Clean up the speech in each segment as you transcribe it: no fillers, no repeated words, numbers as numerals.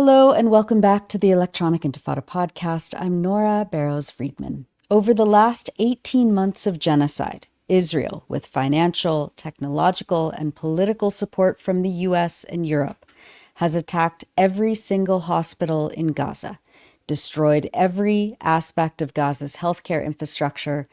Hello and welcome back to the Electronic Intifada Podcast. I'm Nora Barrows-Friedman. Over the last 18 months of genocide, Israel, with financial, technological, and political support from the US and Europe, has attacked every single hospital in Gaza, destroyed every aspect of Gaza's healthcare infrastructure,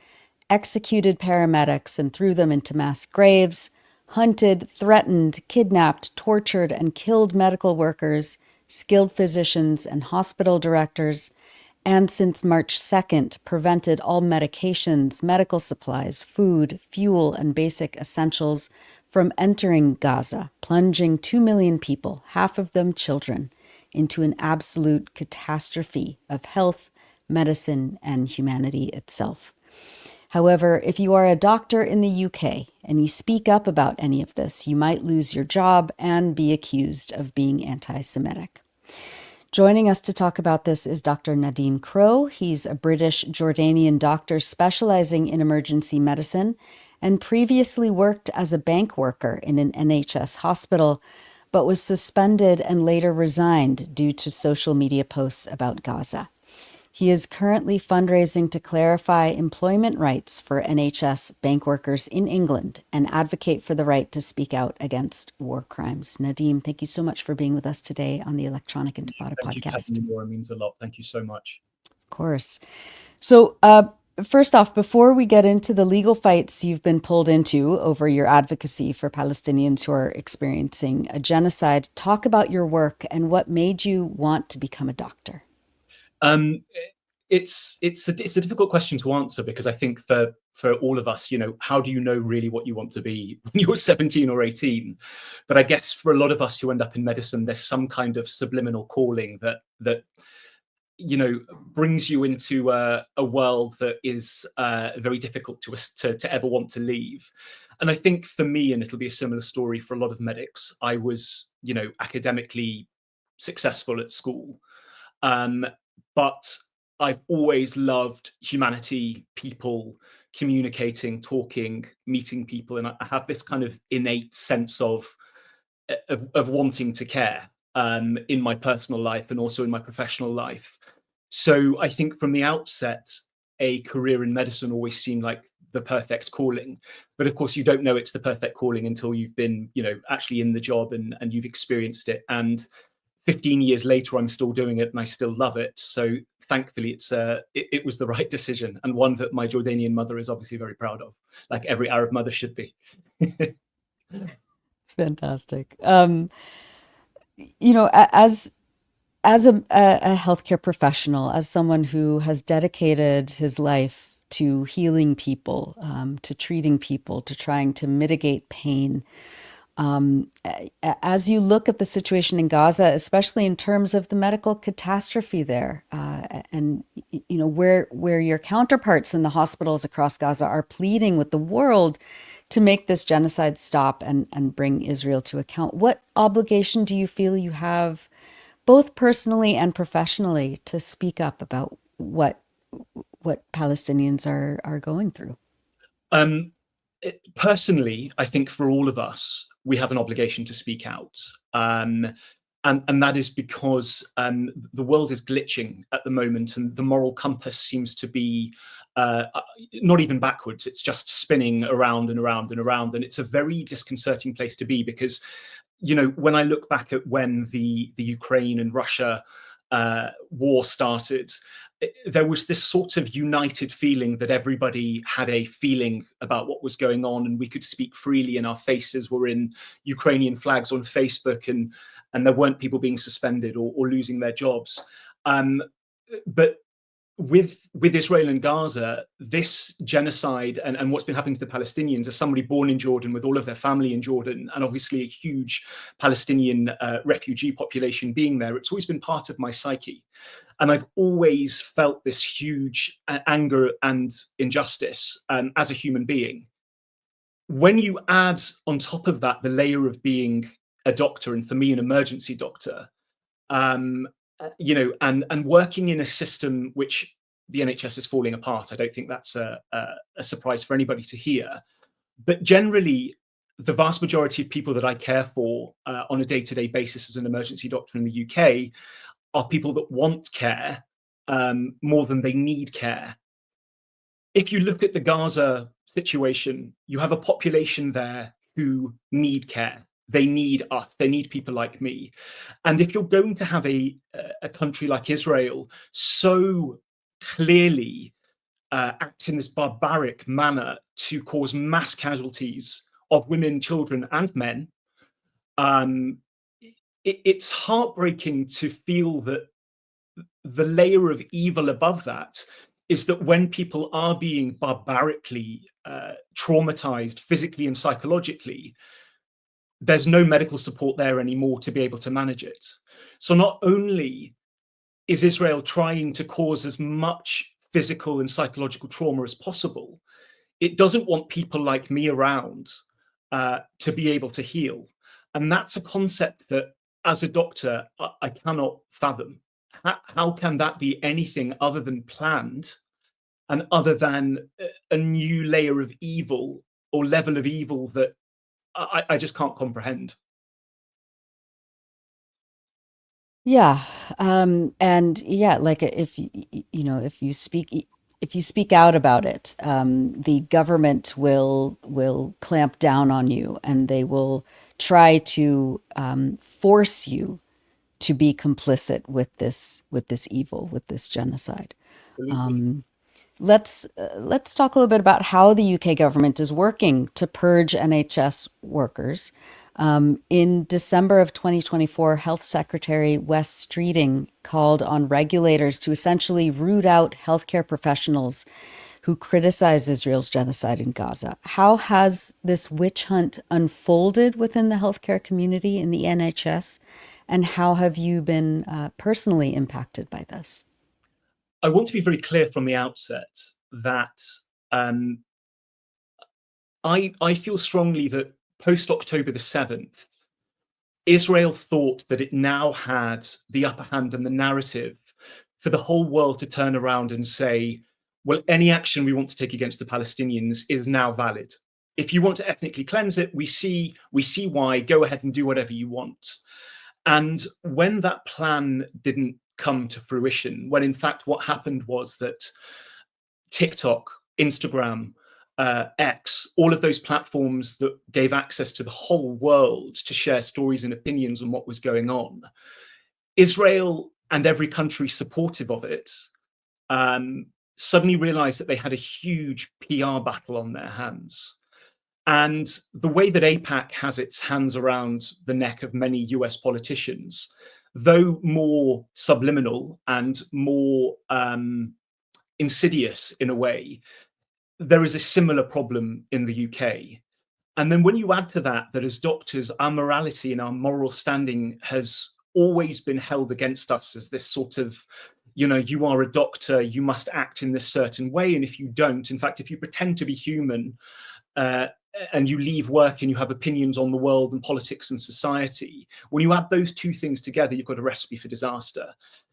executed paramedics and threw them into mass graves, hunted, threatened, kidnapped, tortured, and killed medical workers, skilled physicians, and hospital directors, and since March 2nd, prevented all medications, medical supplies, food, fuel, and basic essentials from entering Gaza, plunging 2 million people, half of them children, into an absolute catastrophe of health, medicine, and humanity itself. However, if you are a doctor in the UK and you speak up about any of this, you might lose your job and be accused of being anti-Semitic. Joining us to talk about this is Dr. Nadeem Crowe. He's a British Jordanian doctor specializing in emergency medicine and previously worked as a bank worker in an NHS hospital, but was suspended and later resigned due to social media posts about Gaza. He is currently fundraising to clarify employment rights for NHS bank workers in England and advocate for the right to speak out against war crimes. Nadeem, thank you so much for being with us today on the Electronic Intifada Podcast. Thank you for having me, Laura. It means a lot. Thank you so much. Of course. So, first off, before we get into the legal fights you've been pulled into over your advocacy for Palestinians who are experiencing a genocide, talk about your work and what made you want to become a doctor. It's a difficult question to answer because I think for all of us, how do you know really what you want to be when you're 17 or 18? But I guess for a lot of us who end up in medicine, there's some kind of subliminal calling that brings you into a world that is very difficult to ever want to leave. And I think for me, and it'll be a similar story for a lot of medics, I was academically successful at school. But I've always loved humanity, people, communicating, talking, meeting people. And I have this kind of innate sense of wanting to care in my personal life and also in my professional life. So I think from the outset, a career in medicine always seemed like the perfect calling. But of course, you don't know it's the perfect calling until you've been, actually in the job and you've experienced it. And 15 years later, I'm still doing it and I still love it. So thankfully, it was the right decision, and one that my Jordanian mother is obviously very proud of, like every Arab mother should be. It's fantastic. As a healthcare professional, as someone who has dedicated his life to healing people, to treating people, to trying to mitigate pain, as you look at the situation in Gaza, especially in terms of the medical catastrophe there, and where your counterparts in the hospitals across Gaza are pleading with the world to make this genocide stop and bring Israel to account, what obligation do you feel you have, both personally and professionally, to speak up about what Palestinians are going through? Personally, I think for all of us, we have an obligation to speak out. And that is because the world is glitching at the moment and the moral compass seems to be not even backwards. It's just spinning around and around and around. And it's a very disconcerting place to be because, when I look back at when the Ukraine and Russia war started, there was this sort of united feeling that everybody had a feeling about what was going on and we could speak freely and our faces were in Ukrainian flags on Facebook and there weren't people being suspended or losing their jobs. But with Israel and Gaza, this genocide and what's been happening to the Palestinians, as somebody born in Jordan with all of their family in Jordan and obviously a huge Palestinian refugee population being there, it's always been part of my psyche. And I've always felt this huge anger and injustice as a human being. When you add on top of that the layer of being a doctor, and for me, an emergency doctor, and working in a system which the NHS is falling apart, I don't think that's a surprise for anybody to hear. But generally, the vast majority of people that I care for on a day-to-day basis as an emergency doctor in the UK are people that want care more than they need care. If you look at the Gaza situation, you have a population there who need care. They need us. They need people like me. And if you're going to have a country like Israel so clearly act in this barbaric manner to cause mass casualties of women, children, and men, it's heartbreaking to feel that the layer of evil above that is that when people are being barbarically traumatized physically and psychologically, there's no medical support there anymore to be able to manage it. So not only is Israel trying to cause as much physical and psychological trauma as possible, it doesn't want people like me around to be able to heal. And that's a concept that, as a doctor, I cannot fathom. How can that be anything other than planned and other than a new layer of evil or level of evil that I just can't comprehend? Yeah. And yeah, like if if you speak out about it, the government will clamp down on you, and they will try to force you to be complicit with this evil, with this genocide. Absolutely. Let's talk a little bit about how the UK government is working to purge NHS workers. In December of 2024, Health Secretary Wes Streeting called on regulators to essentially root out healthcare professionals who criticize Israel's genocide in Gaza. How has this witch hunt unfolded within the healthcare community in the NHS, and how have you been personally impacted by this? I want to be very clear from the outset that I feel strongly that post October the 7th, Israel thought that it now had the upper hand and the narrative for the whole world to turn around and say, well, any action we want to take against the Palestinians is now valid. If you want to ethnically cleanse it, we see why. Go ahead and do whatever you want. And when that plan didn't come to fruition, when in fact what happened was that TikTok, Instagram, X, all of those platforms that gave access to the whole world to share stories and opinions on what was going on, Israel and every country supportive of it suddenly realized that they had a huge PR battle on their hands. And the way that AIPAC has its hands around the neck of many US politicians, though more subliminal and more insidious in a way, there is a similar problem in the UK. And then when you add to that, that as doctors, our morality and our moral standing has always been held against us as this sort of, you are a doctor, you must act in this certain way. And if you don't, in fact, if you pretend to be human, and you leave work and you have opinions on the world and politics and society, when you add those two things together, you've got a recipe for disaster.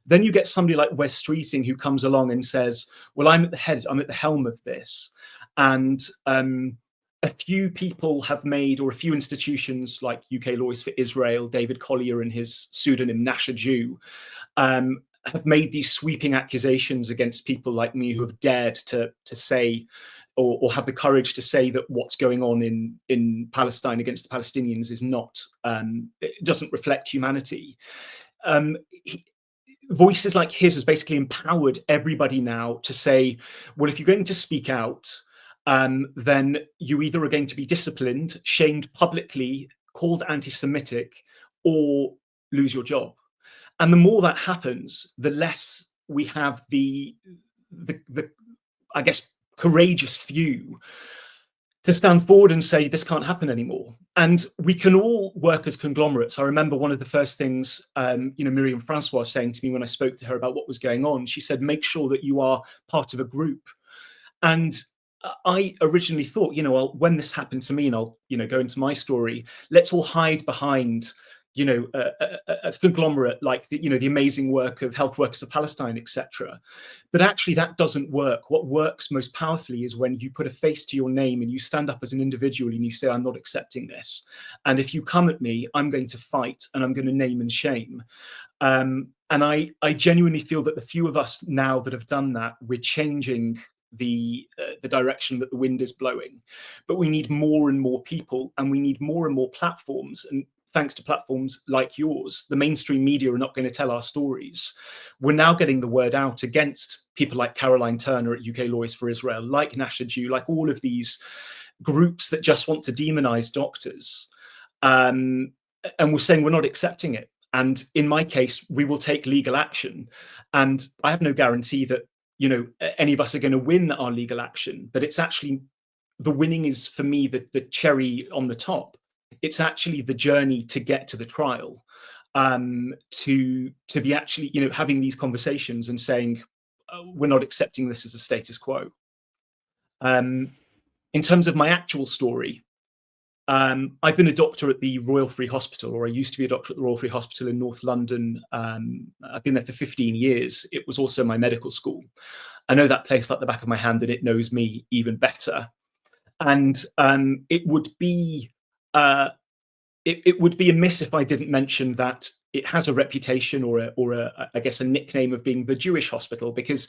Then you get somebody like Wes Streeting who comes along and says, well, I'm at the helm of this. And a few people have made, or a few institutions like UK Lawyers for Israel, David Collier and his pseudonym Nasha Jew, have made these sweeping accusations against people like me who have dared to say, or have the courage to say that what's going on in Palestine against the Palestinians is not, it doesn't reflect humanity. Voices like his has basically empowered everybody now to say, well, if you're going to speak out, then you either are going to be disciplined, shamed publicly, called anti-Semitic, or lose your job. And the more that happens, the less we have the I guess, courageous few to stand forward and say this can't happen anymore. And we can all work as conglomerates. I remember one of the first things Miriam Francois saying to me when I spoke to her about what was going on. She said, make sure that you are part of a group. And I originally thought, well, when this happened to me, and I'll go into my story, let's all hide behind a conglomerate like the amazing work of Health Workers for Palestine, etc. But actually that doesn't work. What works most powerfully is when you put a face to your name and you stand up as an individual and you say, I'm not accepting this. And if you come at me, I'm going to fight and I'm going to name and shame. And I genuinely feel that the few of us now that have done that, we're changing the direction that the wind is blowing. But we need more and more people, and we need more and more platforms. And thanks to platforms like yours, the mainstream media are not going to tell our stories. We're now getting the word out against people like Caroline Turner at UK Lawyers for Israel, like Nasha Jew, like all of these groups that just want to demonize doctors. And we're saying we're not accepting it. And in my case, we will take legal action. And I have no guarantee that any of us are going to win our legal action, but it's actually, the winning is for me the cherry on the top. It's actually the journey to get to the trial, to be actually having these conversations and saying we're not accepting this as a status quo. In terms of my actual story, I've been a doctor at the Royal Free Hospital, or I used to be a doctor at the Royal Free Hospital in North London. I've been there for 15 years. It was also my medical school. I know that place like the back of my hand, and it knows me even better. And it would be amiss if I didn't mention that it has a reputation or I guess a nickname of being the Jewish hospital, because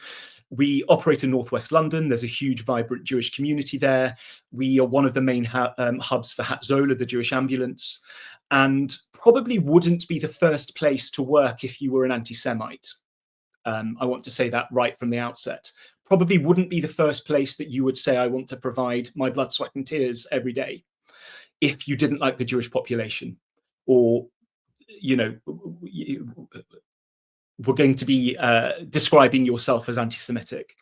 we operate in Northwest London. There's a huge, vibrant Jewish community there. We are one of the main hubs for Hatzola, the Jewish ambulance, and probably wouldn't be the first place to work if you were an anti-Semite. I want to say that right from the outset. Probably wouldn't be the first place that you would say, I want to provide my blood, sweat and tears every day, if you didn't like the Jewish population, or were going to be describing yourself as anti-Semitic.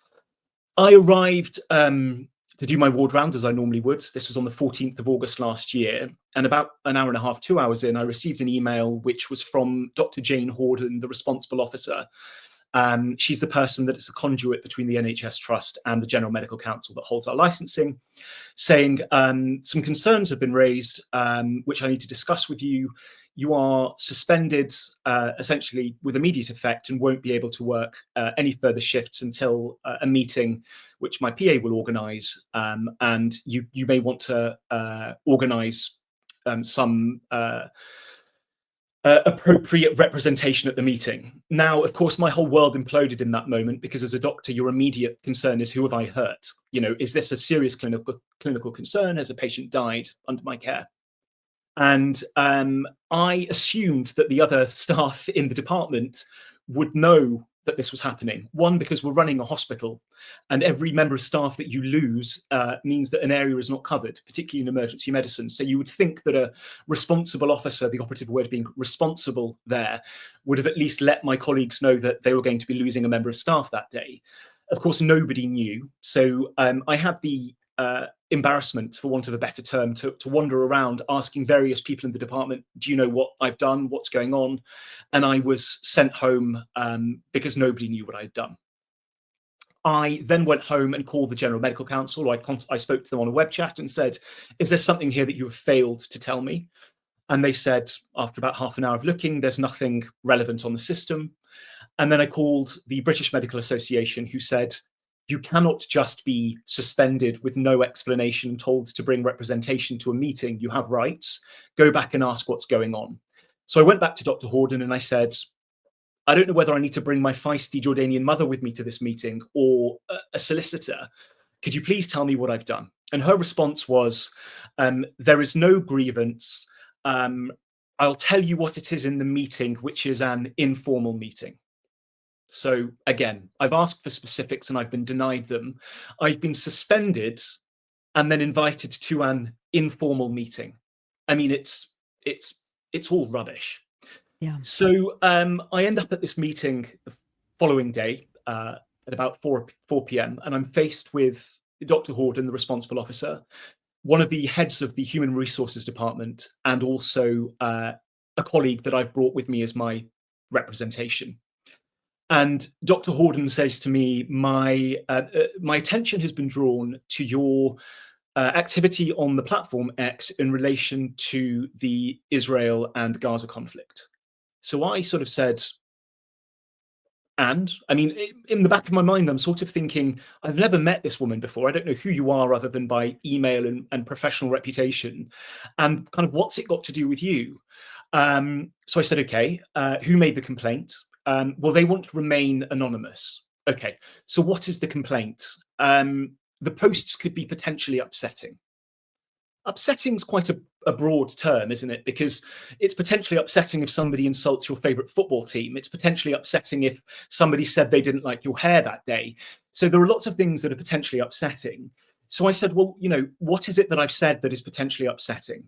I arrived to do my ward round as I normally would. This was on the 14th of August last year. And about an hour and a half, 2 hours in, I received an email which was from Dr. Jane Horden, the responsible officer. She's the person that is the conduit between the NHS Trust and the General Medical Council that holds our licensing, saying some concerns have been raised, which I need to discuss with you. You are suspended essentially with immediate effect and won't be able to work any further shifts until a meeting which my PA will organise, and you may want to organise some appropriate representation at the meeting. Now, of course, my whole world imploded in that moment, because as a doctor, your immediate concern is, who have I hurt? Is this a serious clinical concern? Has a patient died under my care? And I assumed that the other staff in the department would know that this was happening. One, because we're running a hospital, and every member of staff that you lose means that an area is not covered, particularly in emergency medicine. So you would think that a responsible officer, the operative word being responsible there, would have at least let my colleagues know that they were going to be losing a member of staff that day. Of course, nobody knew. So I had the embarrassment, for want of a better term, to wander around asking various people in the department, do you know what I've done? What's going on? And I was sent home because nobody knew what I'd done. I then went home and called the General Medical Council. I spoke to them on a web chat and said, is there something here that you have failed to tell me? And they said, after about half an hour of looking, there's nothing relevant on the system. And then I called the British Medical Association, who said, you cannot just be suspended with no explanation, told to bring representation to a meeting. You have rights. Go back and ask what's going on. So I went back to Dr. Horden and I said, I don't know whether I need to bring my feisty Jordanian mother with me to this meeting, or a solicitor. Could you please tell me what I've done? And her response was, there is no grievance. I'll tell you what it is in the meeting, which is an informal meeting. So again, I've asked for specifics and I've been denied them. I've been suspended and then invited to an informal meeting. I mean, it's all rubbish. Yeah. So I end up at this meeting the following day at about 4 p.m. and I'm faced with Dr. Horden, the responsible officer, one of the heads of the Human Resources Department, and also a colleague that I've brought with me as my representation. And Dr. Horden says to me, my attention has been drawn to your activity on the platform X in relation to the Israel and Gaza conflict. So I sort of said, and I mean, in the back of my mind, I'm sort of thinking, I've never met this woman before. I don't know who you are other than by email and professional reputation. And kind of what's it got to do with you? So I said, okay, who made the complaint? Well, they want to remain anonymous. Okay, so what is the complaint? The posts could be potentially upsetting. Upsetting is quite a broad term, isn't it? Because it's potentially upsetting if somebody insults your favorite football team. It's potentially upsetting if somebody said they didn't like your hair that day. So there are lots of things that are potentially upsetting. So I said, well, what is it that I've said that is potentially upsetting?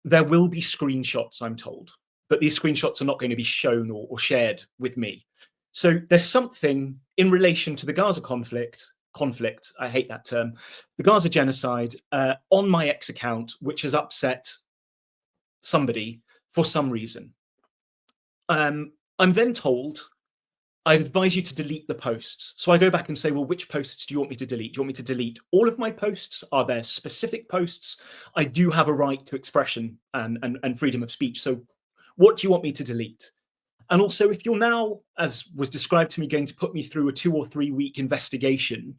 There will be screenshots, I'm told, but these screenshots are not going to be shown or shared with me. So there's something in relation to the Gaza conflict, I hate that term, the Gaza genocide on my X account, which has upset somebody for some reason. I'm then told, I advise you to delete the posts. So I go back and say, well, which posts do you want me to delete? Do you want me to delete all of my posts? Are there specific posts? I do have a right to expression and freedom of speech. So what do you want me to delete? And also, if you're now, as was described to me, going to put me through a 2 or 3 week investigation,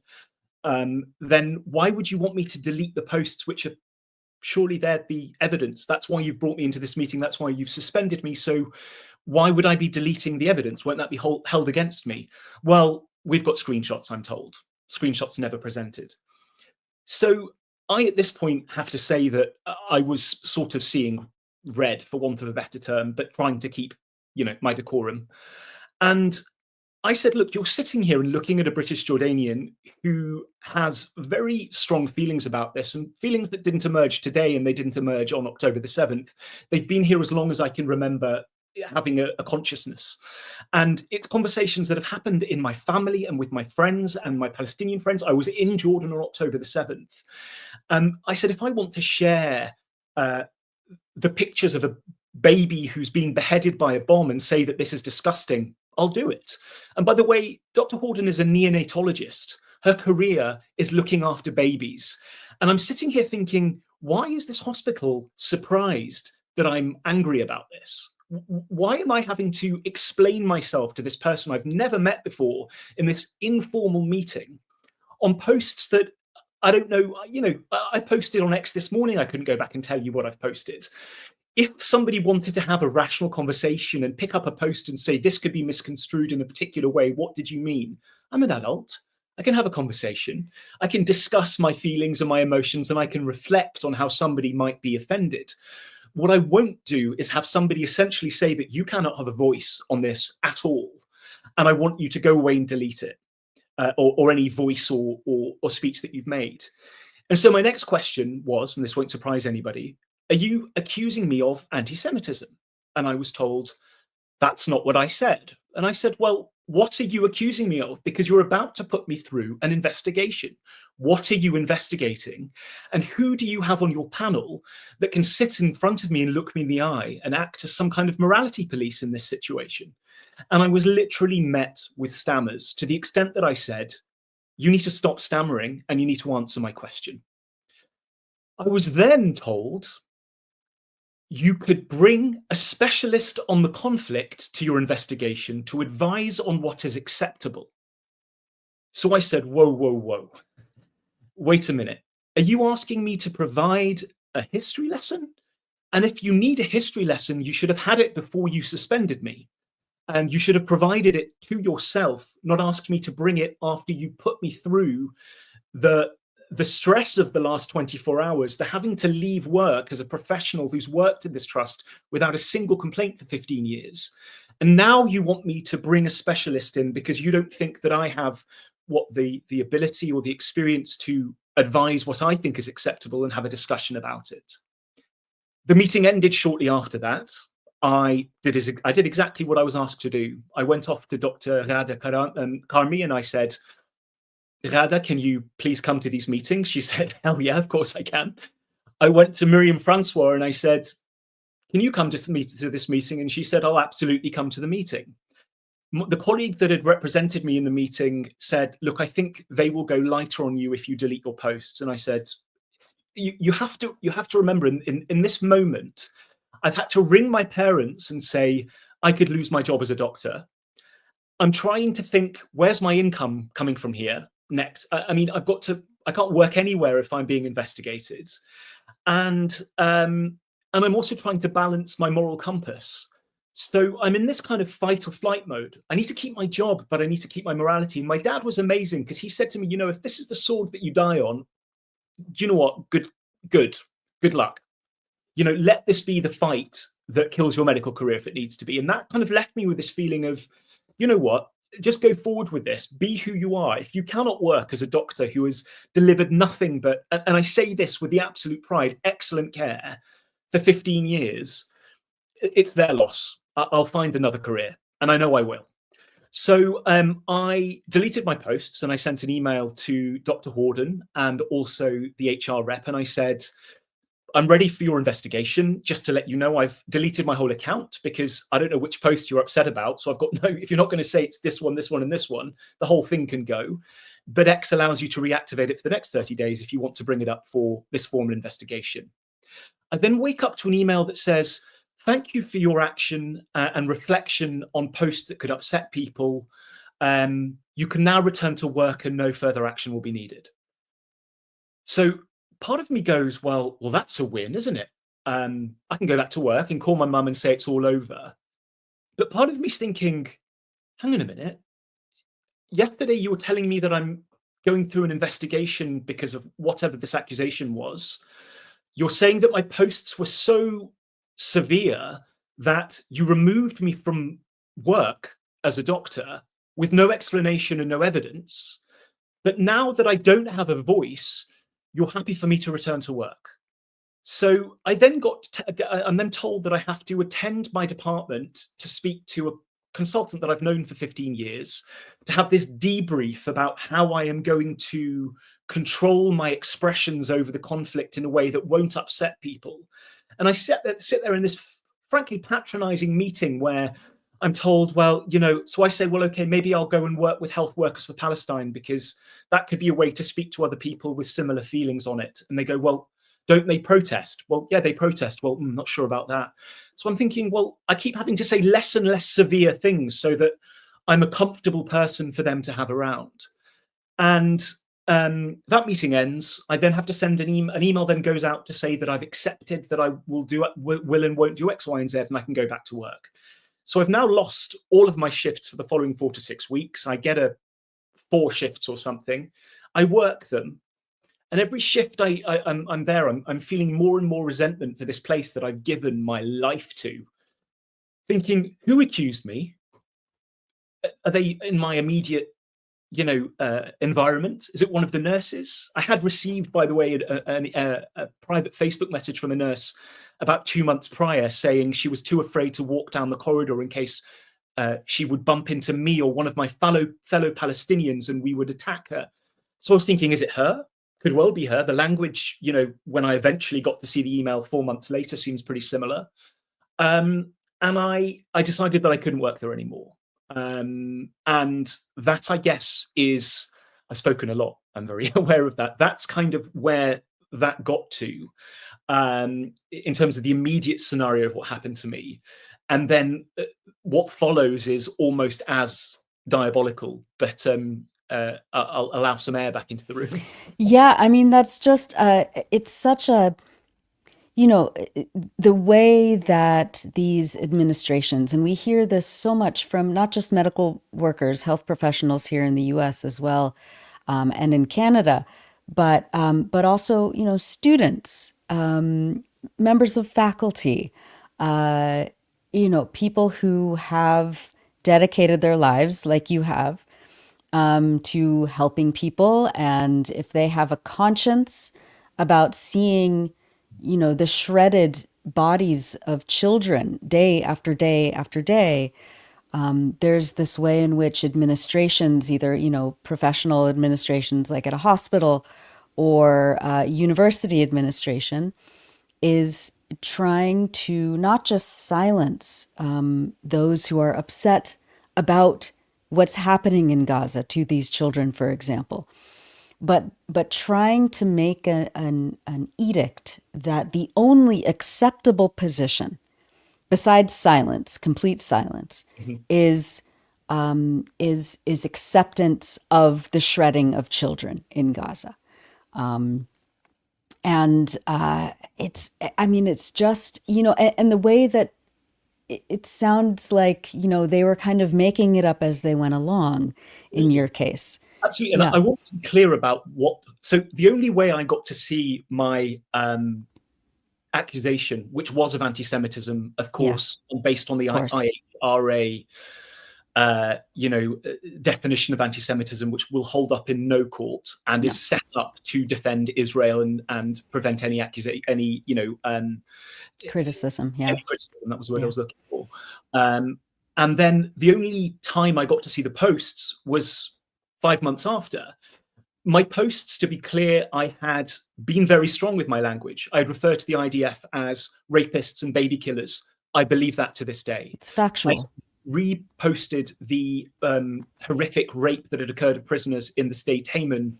then why would you want me to delete the posts which are surely they're the evidence? That's why you've brought me into this meeting. That's why you've suspended me. So why would I be deleting the evidence? Won't that be held against me? Well, we've got screenshots, I'm told. Screenshots never presented. So I, at this point, have to say that I was sort of seeing red, for want of a better term, but trying to keep my decorum. And I said, look, you're sitting here and looking at a British Jordanian who has very strong feelings about this, and feelings that didn't emerge today, and they didn't emerge on October the 7th. They've been here as long as I can remember having a consciousness. And it's conversations that have happened in my family and with my friends and my Palestinian friends. I was in Jordan on October the 7th. I said, if I want to share the pictures of a baby who's been beheaded by a bomb and say that this is disgusting, I'll do it. And by the way, Dr. Hordern is a neonatologist. Her career is looking after babies. And I'm sitting here thinking, why is this hospital surprised that I'm angry about this? Why am I having to explain myself to this person I've never met before in this informal meeting on posts that I don't know? I posted on X this morning. I couldn't go back and tell you what I've posted. If somebody wanted to have a rational conversation and pick up a post and say, this could be misconstrued in a particular way, what did you mean? I'm an adult. I can have a conversation. I can discuss my feelings and my emotions, and I can reflect on how somebody might be offended. What I won't do is have somebody essentially say that you cannot have a voice on this at all, and I want you to go away and delete it, or any voice or speech that you've made. And so my next question was, and this won't surprise anybody, are you accusing me of anti-Semitism? And I was told, that's not what I said. And I said, well, what are you accusing me of? Because you're about to put me through an investigation. What are you investigating? And who do you have on your panel that can sit in front of me and look me in the eye and act as some kind of morality police in this situation? And I was literally met with stammers, to the extent that I said, you need to stop stammering and you need to answer my question. I was then told, you could bring a specialist on the conflict to your investigation to advise on what is acceptable. So I said, whoa, whoa, whoa. Wait a minute. Are you asking me to provide a history lesson? And if you need a history lesson, you should have had it before you suspended me. And you should have provided it to yourself, not asked me to bring it after you put me through the stress of the last 24 hours, the having to leave work as a professional who's worked in this trust without a single complaint for 15 years. And now you want me to bring a specialist in because you don't think that I have the ability or the experience to advise what I think is acceptable and have a discussion about it. The meeting ended shortly after that. I did exactly what I was asked to do. I went off to Dr. Ghada Karmi and I said, Ghada, can you please come to these meetings? She said, hell yeah, of course I can. I went to Miriam Francois and I said, can you come to this meeting? And she said, I'll absolutely come to the meeting. The colleague that had represented me in the meeting said, look, I think they will go lighter on you if you delete your posts. And I said, you have to remember in this moment, I've had to ring my parents and say I could lose my job as a doctor. I'm trying to think, where's my income coming from here next? I mean, I can't work anywhere if I'm being investigated. And I'm also trying to balance my moral compass. So I'm in this kind of fight or flight mode. I need to keep my job, but I need to keep my morality. And my dad was amazing because he said to me, if this is the sword that you die on, do you know what? Good luck. Let this be the fight that kills your medical career if it needs to be. And that kind of left me with this feeling of, you know what? Just go forward with this. Be who you are. If you cannot work as a doctor who has delivered nothing but, and I say this with the absolute pride, excellent care for 15 years, it's their loss. I'll find another career, and I know I will. So I deleted my posts and I sent an email to Dr. Horden and also the HR rep, and I said, I'm ready for your investigation. Just to let you know, I've deleted my whole account because I don't know which post you're upset about. So I've got if you're not going to say it's this one, and this one, the whole thing can go. But X allows you to reactivate it for the next 30 days if you want to bring it up for this formal investigation. I then wake up to an email that says, thank you for your action and reflection on posts that could upset people. You can now return to work and no further action will be needed. So part of me goes, well, that's a win, isn't it? I can go back to work and call my mum and say it's all over. But part of me's thinking, hang on a minute. Yesterday you were telling me that I'm going through an investigation because of whatever this accusation was. You're saying that my posts were so severe that you removed me from work as a doctor with no explanation and no evidence. But now that I don't have a voice, you're happy for me to return to work. So I then I'm then told that I have to attend my department to speak to a consultant that I've known for 15 years, to have this debrief about how I am going to control my expressions over the conflict in a way that won't upset people. And I sit there in this frankly patronizing meeting where I'm told, so I say, okay, maybe I'll go and work with Health Workers for Palestine because that could be a way to speak to other people with similar feelings on it. And they go, well, don't they protest? Well, yeah, they protest. Well, I'm not sure about that. So I'm thinking, well, I keep having to say less and less severe things so that I'm a comfortable person for them to have around. And that meeting ends. I then have to send an email. An email then goes out to say that I've accepted that I will and won't do X, Y, and Z, and I can go back to work. So I've now lost all of my shifts for the following 4 to 6 weeks. I get 4 shifts or something. I work them. And every shift I'm there, I'm feeling more and more resentment for this place that I've given my life to. Thinking, who accused me? Are they in my immediate, environment? Is it one of the nurses? I had received, by the way, a private Facebook message from a nurse about 2 months prior saying she was too afraid to walk down the corridor in case she would bump into me or one of my fellow Palestinians and we would attack her. So I was thinking, is it her? Could well be her. The language, when I eventually got to see the email 4 months later, seems pretty similar. And I decided that I couldn't work there anymore. And that, I guess, I've spoken a lot. I'm very aware of that. That's kind of where that got to in terms of the immediate scenario of what happened to me. And then what follows is almost as diabolical, but I'll allow some air back into the room. Yeah, I mean, that's just, it's such a, the way that these administrations, and we hear this so much from not just medical workers, health professionals here in the US as well, and in Canada, but also, students, members of faculty, people who have dedicated their lives like you have to helping people. And if they have a conscience about seeing, the shredded bodies of children day after day after day, there's this way in which administrations, either, professional administrations like at a hospital or university administration, is trying to not just silence those who are upset about what's happening in Gaza to these children, for example, but trying to make an edict that the only acceptable position, besides silence, complete silence, Mhm. is acceptance of the shredding of children in Gaza. And it's just, and the way that it sounds like, they were kind of making it up as they went along in your case. Absolutely. And Yeah. I want to be clear about so the only way I got to see my accusation, which was of anti-Semitism, of course, and based on the IHRA, definition of anti-Semitism, which will hold up in no court and is set up to defend Israel and prevent any accusation, criticism. Yeah. any criticism. That was the word I was looking for. And then the only time I got to see the posts was 5 months after. My posts, to be clear, I had been very strong with my language. I referred to the IDF as rapists and baby killers. I believe that to this day. It's factual. I reposted the horrific rape that had occurred of prisoners in the State Haman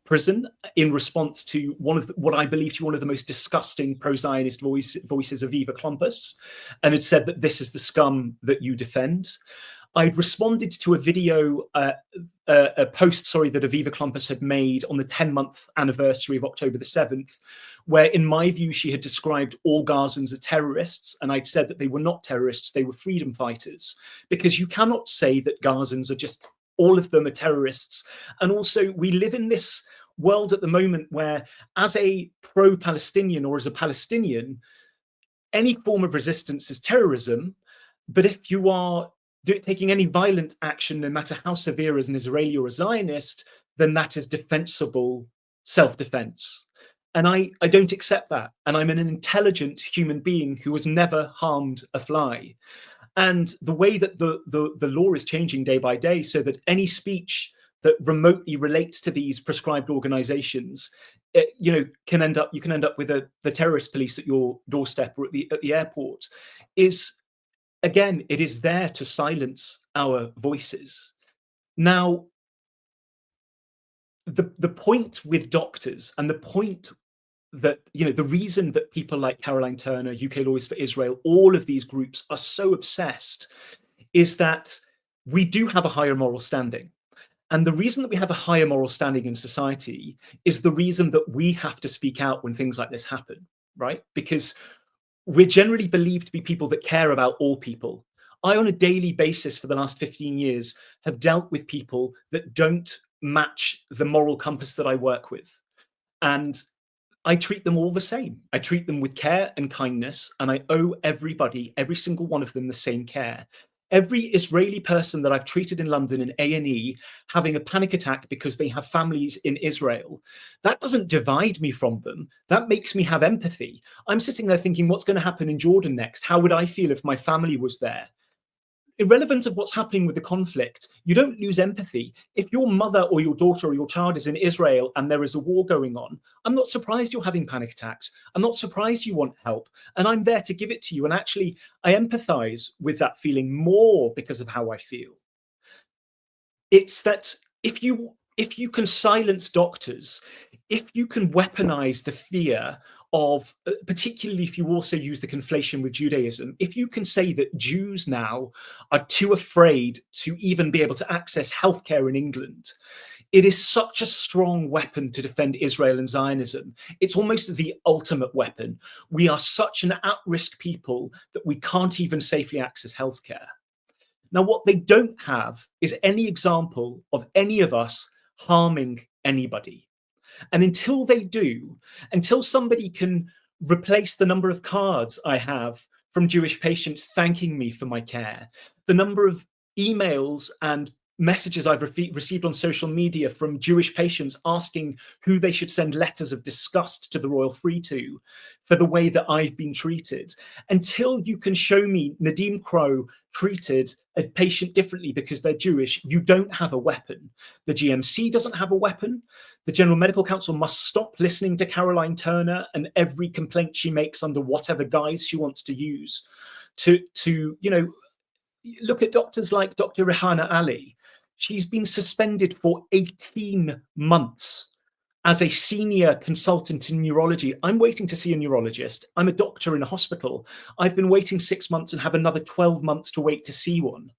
prison in response to what I believe to be one of the most disgusting pro-Zionist voices of Eva Klumpus, and had said that this is the scum that you defend. I'd responded to a video, a post, that Aviva Klumpus had made on the 10-month anniversary of October the 7th, where, in my view, she had described all Gazans as terrorists, and I'd said that they were not terrorists, they were freedom fighters, because you cannot say that Gazans are just, all of them are terrorists. And also, we live in this world at the moment where, as a pro-Palestinian or as a Palestinian, any form of resistance is terrorism, but if you are taking any violent action, no matter how severe, as an Israeli or a Zionist, then that is defensible self-defense. And I don't accept that. And I'm an intelligent human being who has never harmed a fly. And the way that the law is changing day by day, so that any speech that remotely relates to these prescribed organizations, you can end up with the terrorist police at your doorstep or at the airport, is, again, it is there to silence our voices. Now, the point with doctors, and the point that, the reason that people like Caroline Turner, UK Lawyers for Israel, all of these groups are so obsessed, is that we do have a higher moral standing. And the reason that we have a higher moral standing in society is the reason that we have to speak out when things like this happen, right? Because we're generally believed to be people that care about all people. I, on a daily basis for the last 15 years, have dealt with people that don't match the moral compass that I work with. And I treat them all the same. I treat them with care and kindness, and I owe everybody, every single one of them, the same care. Every Israeli person that I've treated in London in A&E having a panic attack because they have families in Israel, that doesn't divide me from them. That makes me have empathy. I'm sitting there thinking, what's going to happen in Jordan next? How would I feel if my family was there? Irrelevant of what's happening with the conflict, you don't lose empathy. If your mother or your daughter or your child is in Israel and there is a war going on, I'm not surprised you're having panic attacks. I'm not surprised you want help. And I'm there to give it to you. And actually, I empathize with that feeling more because of how I feel. It's that if you can silence doctors, if you can weaponize the fear of, particularly if you also use the conflation with Judaism, if you can say that Jews now are too afraid to even be able to access healthcare in England, it is such a strong weapon to defend Israel and Zionism. It's almost the ultimate weapon. We are such an at-risk people that we can't even safely access healthcare. Now, what they don't have is any example of any of us harming anybody. And until they do, until somebody can replace the number of cards I have from Jewish patients thanking me for my care, the number of emails and messages I've received on social media from Jewish patients asking who they should send letters of disgust to the Royal Free to for the way that I've been treated, until you can show me Nadeem-Crowe treated a patient differently because they're Jewish, you don't have a weapon. The GMC doesn't have a weapon. The General Medical Council must stop listening to Caroline Turner and every complaint she makes under whatever guise she wants to use to look at doctors like Dr. Rehana Ali. She's been suspended for 18 months as a senior consultant in neurology. I'm waiting to see a neurologist. I'm a doctor in a hospital. I've been waiting 6 months and have another 12 months to wait to see one.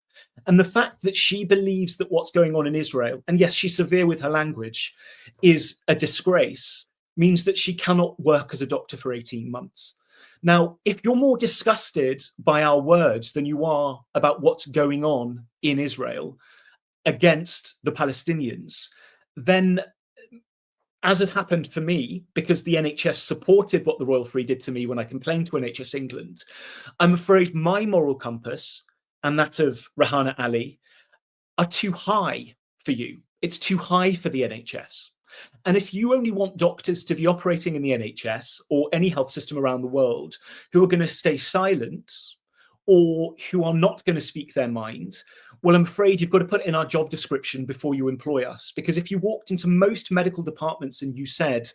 And the fact that she believes that what's going on in Israel, and yes, she's severe with her language, is a disgrace, means that she cannot work as a doctor for 18 months. Now, if you're more disgusted by our words than you are about what's going on in Israel against the Palestinians, then, as it happened for me, because the NHS supported what the Royal Free did to me when I complained to NHS England, I'm afraid my moral compass and that of Rahana Ali are too high for you. It's too high for the NHS. And if you only want doctors to be operating in the NHS or any health system around the world who are going to stay silent or who are not going to speak their mind, well, I'm afraid you've got to put it in our job description before you employ us. Because if you walked into most medical departments and you said,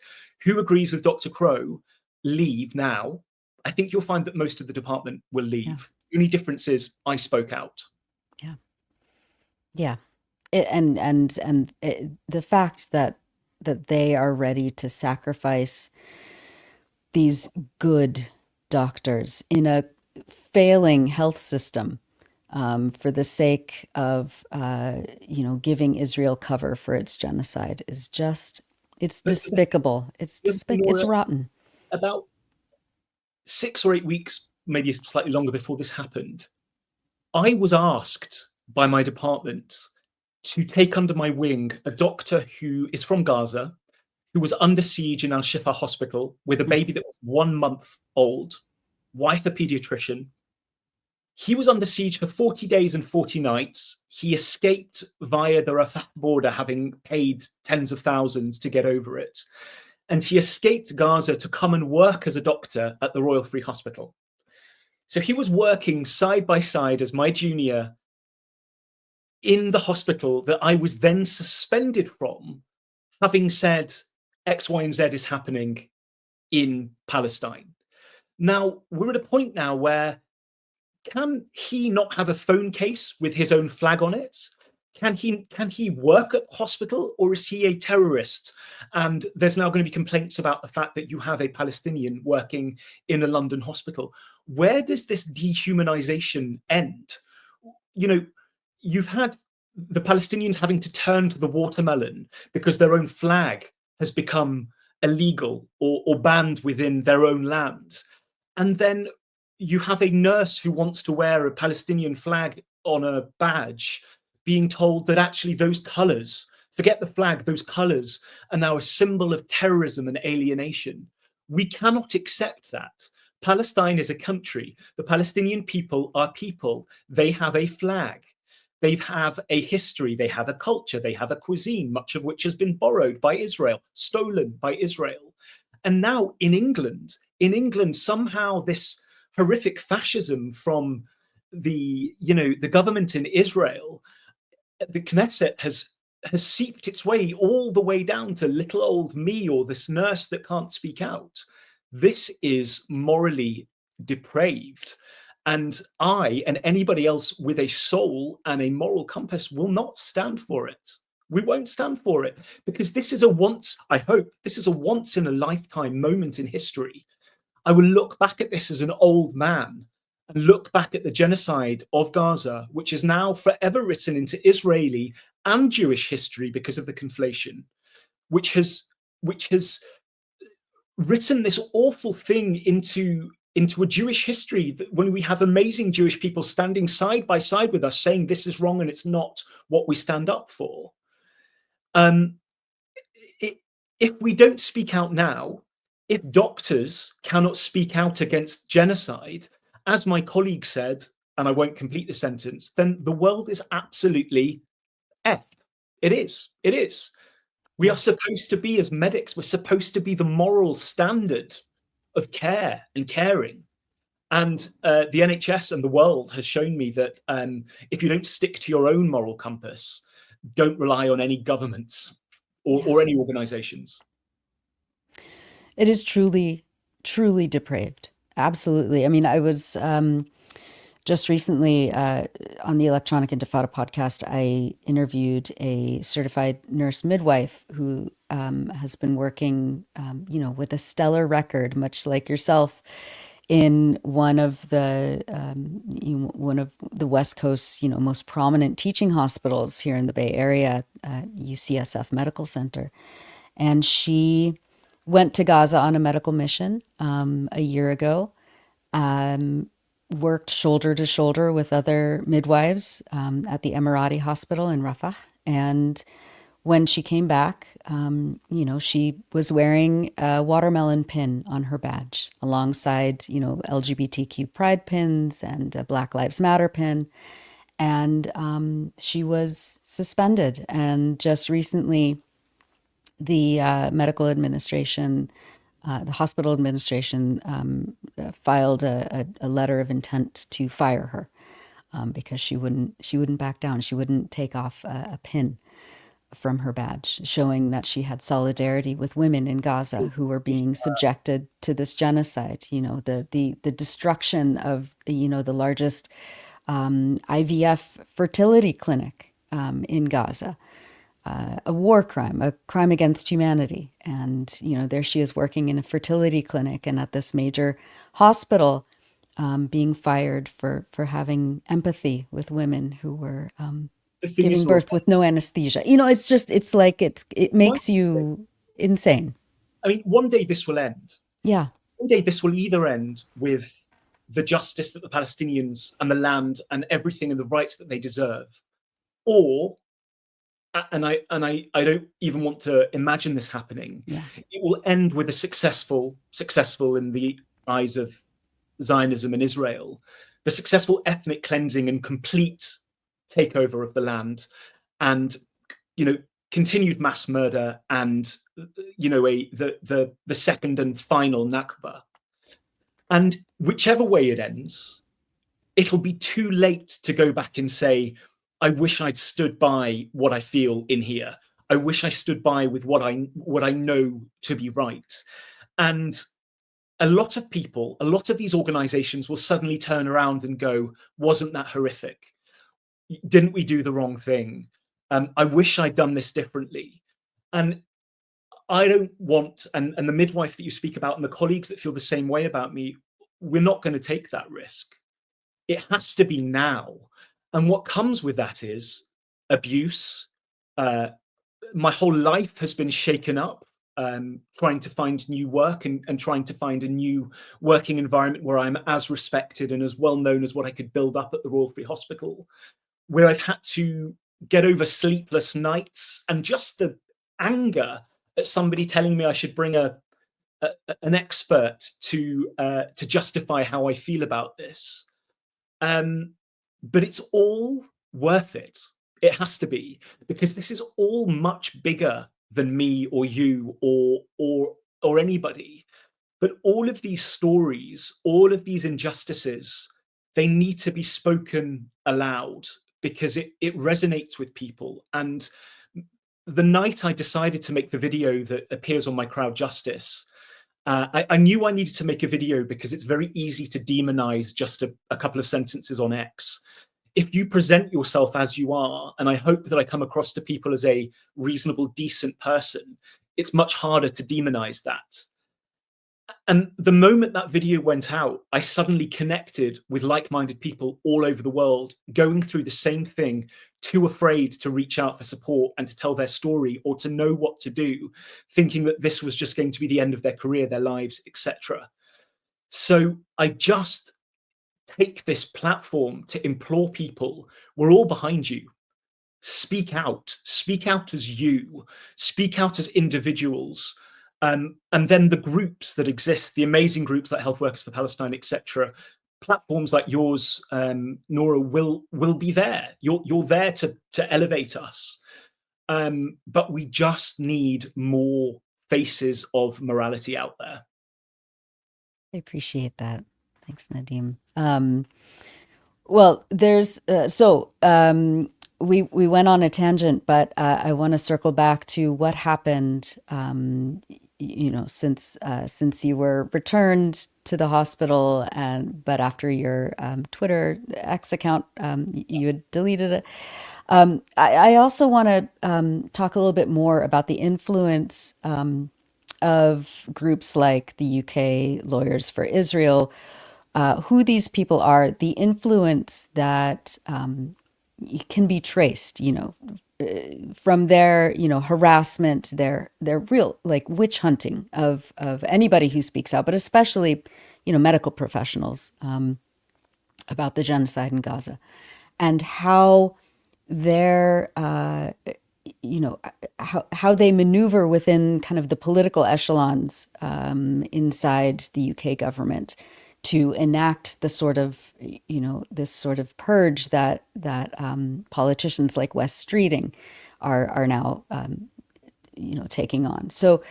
who agrees with Dr. Crowe, leave now, I think you'll find that most of the department will leave. Yeah. The only difference is I spoke out. Yeah. Yeah. The fact that they are ready to sacrifice these good doctors in a failing health system for the sake of giving Israel cover for its genocide is just, it's despicable. It's it's rotten. About 6 or 8 weeks, maybe slightly longer before this happened, I was asked by my department to take under my wing a doctor who is from Gaza, who was under siege in Al-Shifa hospital with a baby that was 1 month old, wife a pediatrician. He was under siege for 40 days and 40 nights. He escaped via the Rafah border, having paid tens of thousands to get over it. And he escaped Gaza to come and work as a doctor at the Royal Free Hospital. So he was working side by side as my junior in the hospital that I was then suspended from, having said X, Y, and Z is happening in Palestine. Now, we're at a point now where, can he not have a phone case with his own flag on it? Can he work at the hospital, or is he a terrorist? And there's now going to be complaints about the fact that you have a Palestinian working in a London hospital. Where does this dehumanization end? You know, you've had the Palestinians having to turn to the watermelon because their own flag has become illegal or banned within their own land. And then you have a nurse who wants to wear a Palestinian flag on a badge being told that actually those colors, forget the flag, those colors are now a symbol of terrorism and alienation. We cannot accept that. Palestine is a country. The Palestinian people are people. They have a flag. They have a history. They have a culture. They have a cuisine, much of which has been borrowed by Israel, stolen by Israel. And now in England, somehow this horrific fascism from the government in Israel, the Knesset has seeped its way all the way down to little old me or this nurse that can't speak out. This is morally depraved. And I and anybody else with a soul and a moral compass will not stand for it. We won't stand for it, because this is I hope this is a once in a lifetime moment in history. I will look back at this as an old man and look back at the genocide of Gaza, which is now forever written into Israeli and Jewish history because of the conflation, which has written this awful thing into a Jewish history, that when we have amazing Jewish people standing side by side with us saying this is wrong and it's not what we stand up for. If we don't speak out now, if doctors cannot speak out against genocide, as my colleague said, and I won't complete the sentence, then the world is absolutely effed. It is. We are supposed to be, as medics, we're supposed to be the moral standard of care and caring. And the NHS and the world has shown me that if you don't stick to your own moral compass, don't rely on any governments or any organizations. It is truly, truly depraved. Absolutely. I mean, I was Just recently, on the Electronic Intifada podcast, I interviewed a certified nurse midwife who has been working, with a stellar record, much like yourself, in one of the West Coast's, most prominent teaching hospitals here in the Bay Area, UCSF Medical Center, and she went to Gaza on a medical mission a year ago. Worked shoulder to shoulder with other midwives at the Emirati hospital in Rafah. And when she came back, she was wearing a watermelon pin on her badge alongside, LGBTQ pride pins and a Black Lives Matter pin. And she was suspended. And just recently, the medical administration, the hospital administration, filed a letter of intent to fire her because she wouldn't back down. She wouldn't take off a pin from her badge, showing that she had solidarity with women in Gaza who were being subjected to this genocide. The destruction of the largest IVF fertility clinic in Gaza. A war crime, a crime against humanity. And, there she is working in a fertility clinic and at this major hospital, being fired for having empathy with women who were giving birth with no anesthesia. It makes you insane. I mean, one day this will end. Yeah. One day this will either end with the justice that the Palestinians and the land and everything and the rights that they deserve, or and I don't even want to imagine this happening. Yeah. It will end with a successful in the eyes of Zionism and Israel, the successful ethnic cleansing and complete takeover of the land, and continued mass murder, and the second and final Nakba. And whichever way it ends, it'll be too late to go back and say, I wish I'd stood by what I feel in here. I wish I stood by with what I know to be right. And a lot of people, a lot of these organizations will suddenly turn around and go, wasn't that horrific? Didn't we do the wrong thing? I wish I'd done this differently. And I don't want, and the midwife that you speak about and the colleagues that feel the same way about me, we're not going to take that risk. It has to be now. And what comes with that is abuse. My whole life has been shaken up, trying to find new work and trying to find a new working environment where I'm as respected and as well known as what I could build up at the Royal Free Hospital, where I've had to get over sleepless nights and just the anger at somebody telling me I should bring an expert to justify how I feel about this. But it's all worth it. It has to be, because this is all much bigger than me or you or anybody. But all of these stories, all of these injustices, they need to be spoken aloud because it resonates with people. And the night I decided to make the video that appears on my Crowd Justice, I knew I needed to make a video because it's very easy to demonize just a couple of sentences on X. If you present yourself as you are, and I hope that I come across to people as a reasonable, decent person, it's much harder to demonize that. And the moment that video went out, I suddenly connected with like-minded people all over the world, going through the same thing, too afraid to reach out for support and to tell their story or to know what to do, thinking that this was just going to be the end of their career, their lives, etc. So I just take this platform to implore people, we're all behind you. Speak out as you, speak out as individuals. And then the groups that exist, the amazing groups like Health Workers for Palestine, etc., platforms like yours, Nora, will be there. You're there to elevate us. But we just need more faces of morality out there. I appreciate that. Thanks, Nadeem. Well, there's we went on a tangent, but I want to circle back to what happened since you were returned to the hospital, but after your Twitter X account, you had deleted it. I also want to talk a little bit more about the influence of groups like the UK Lawyers for Israel, who these people are, the influence that can be traced, from their, harassment, their real like witch hunting of anybody who speaks out, but especially, medical professionals about the genocide in Gaza, and how their how they maneuver within kind of the political echelons inside the UK government to enact the sort of this sort of purge that politicians like Wes Streeting are now taking on. So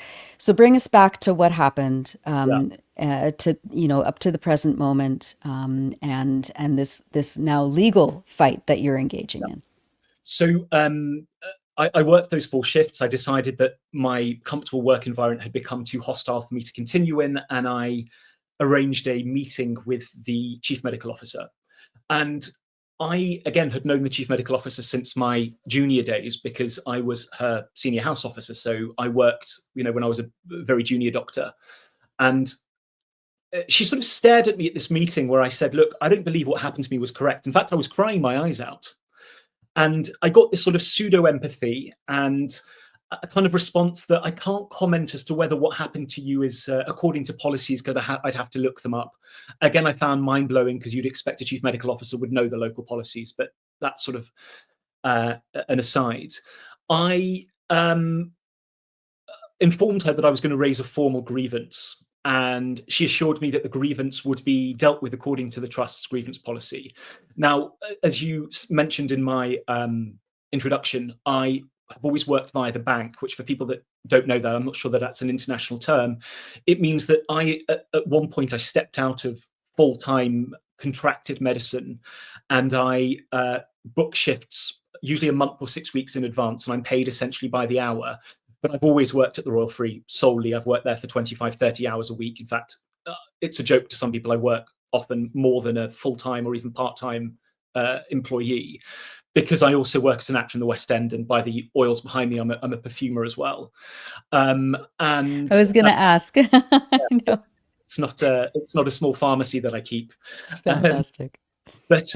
bring us back to what happened, Yeah. to up to the present moment, and this now legal fight that you're engaging in. So I worked those 4 shifts. I decided that my comfortable work environment had become too hostile for me to continue in, and I arranged a meeting with the chief medical officer. And I, again, had known the chief medical officer since my junior days because I was her senior house officer. So I worked, when I was a very junior doctor. And she sort of stared at me at this meeting where I said, look, I don't believe what happened to me was correct. In fact, I was crying my eyes out. And I got this sort of pseudo empathy and a kind of response that I can't comment as to whether what happened to you is according to policies, because I'd have to look them up. Again, I found mind blowing because you'd expect a chief medical officer would know the local policies, but that's sort of an aside. I informed her that I was going to raise a formal grievance, and she assured me that the grievance would be dealt with according to the trust's grievance policy. Now, as you mentioned in my introduction, I have always worked via the bank, which for people that don't know that, I'm not sure that that's an international term. It means that at one point, I stepped out of full-time contracted medicine, and I book shifts usually a month or 6 weeks in advance, and I'm paid essentially by the hour. But I've always worked at the Royal Free solely. I've worked there for 25, 30 hours a week. In fact, it's a joke to some people. I work often more than a full-time or even part-time employee, because I also work as an actor in the West End, and by the oils behind me, I'm a perfumer as well. And I was going to ask. I know. It's not a small pharmacy that I keep. It's fantastic. But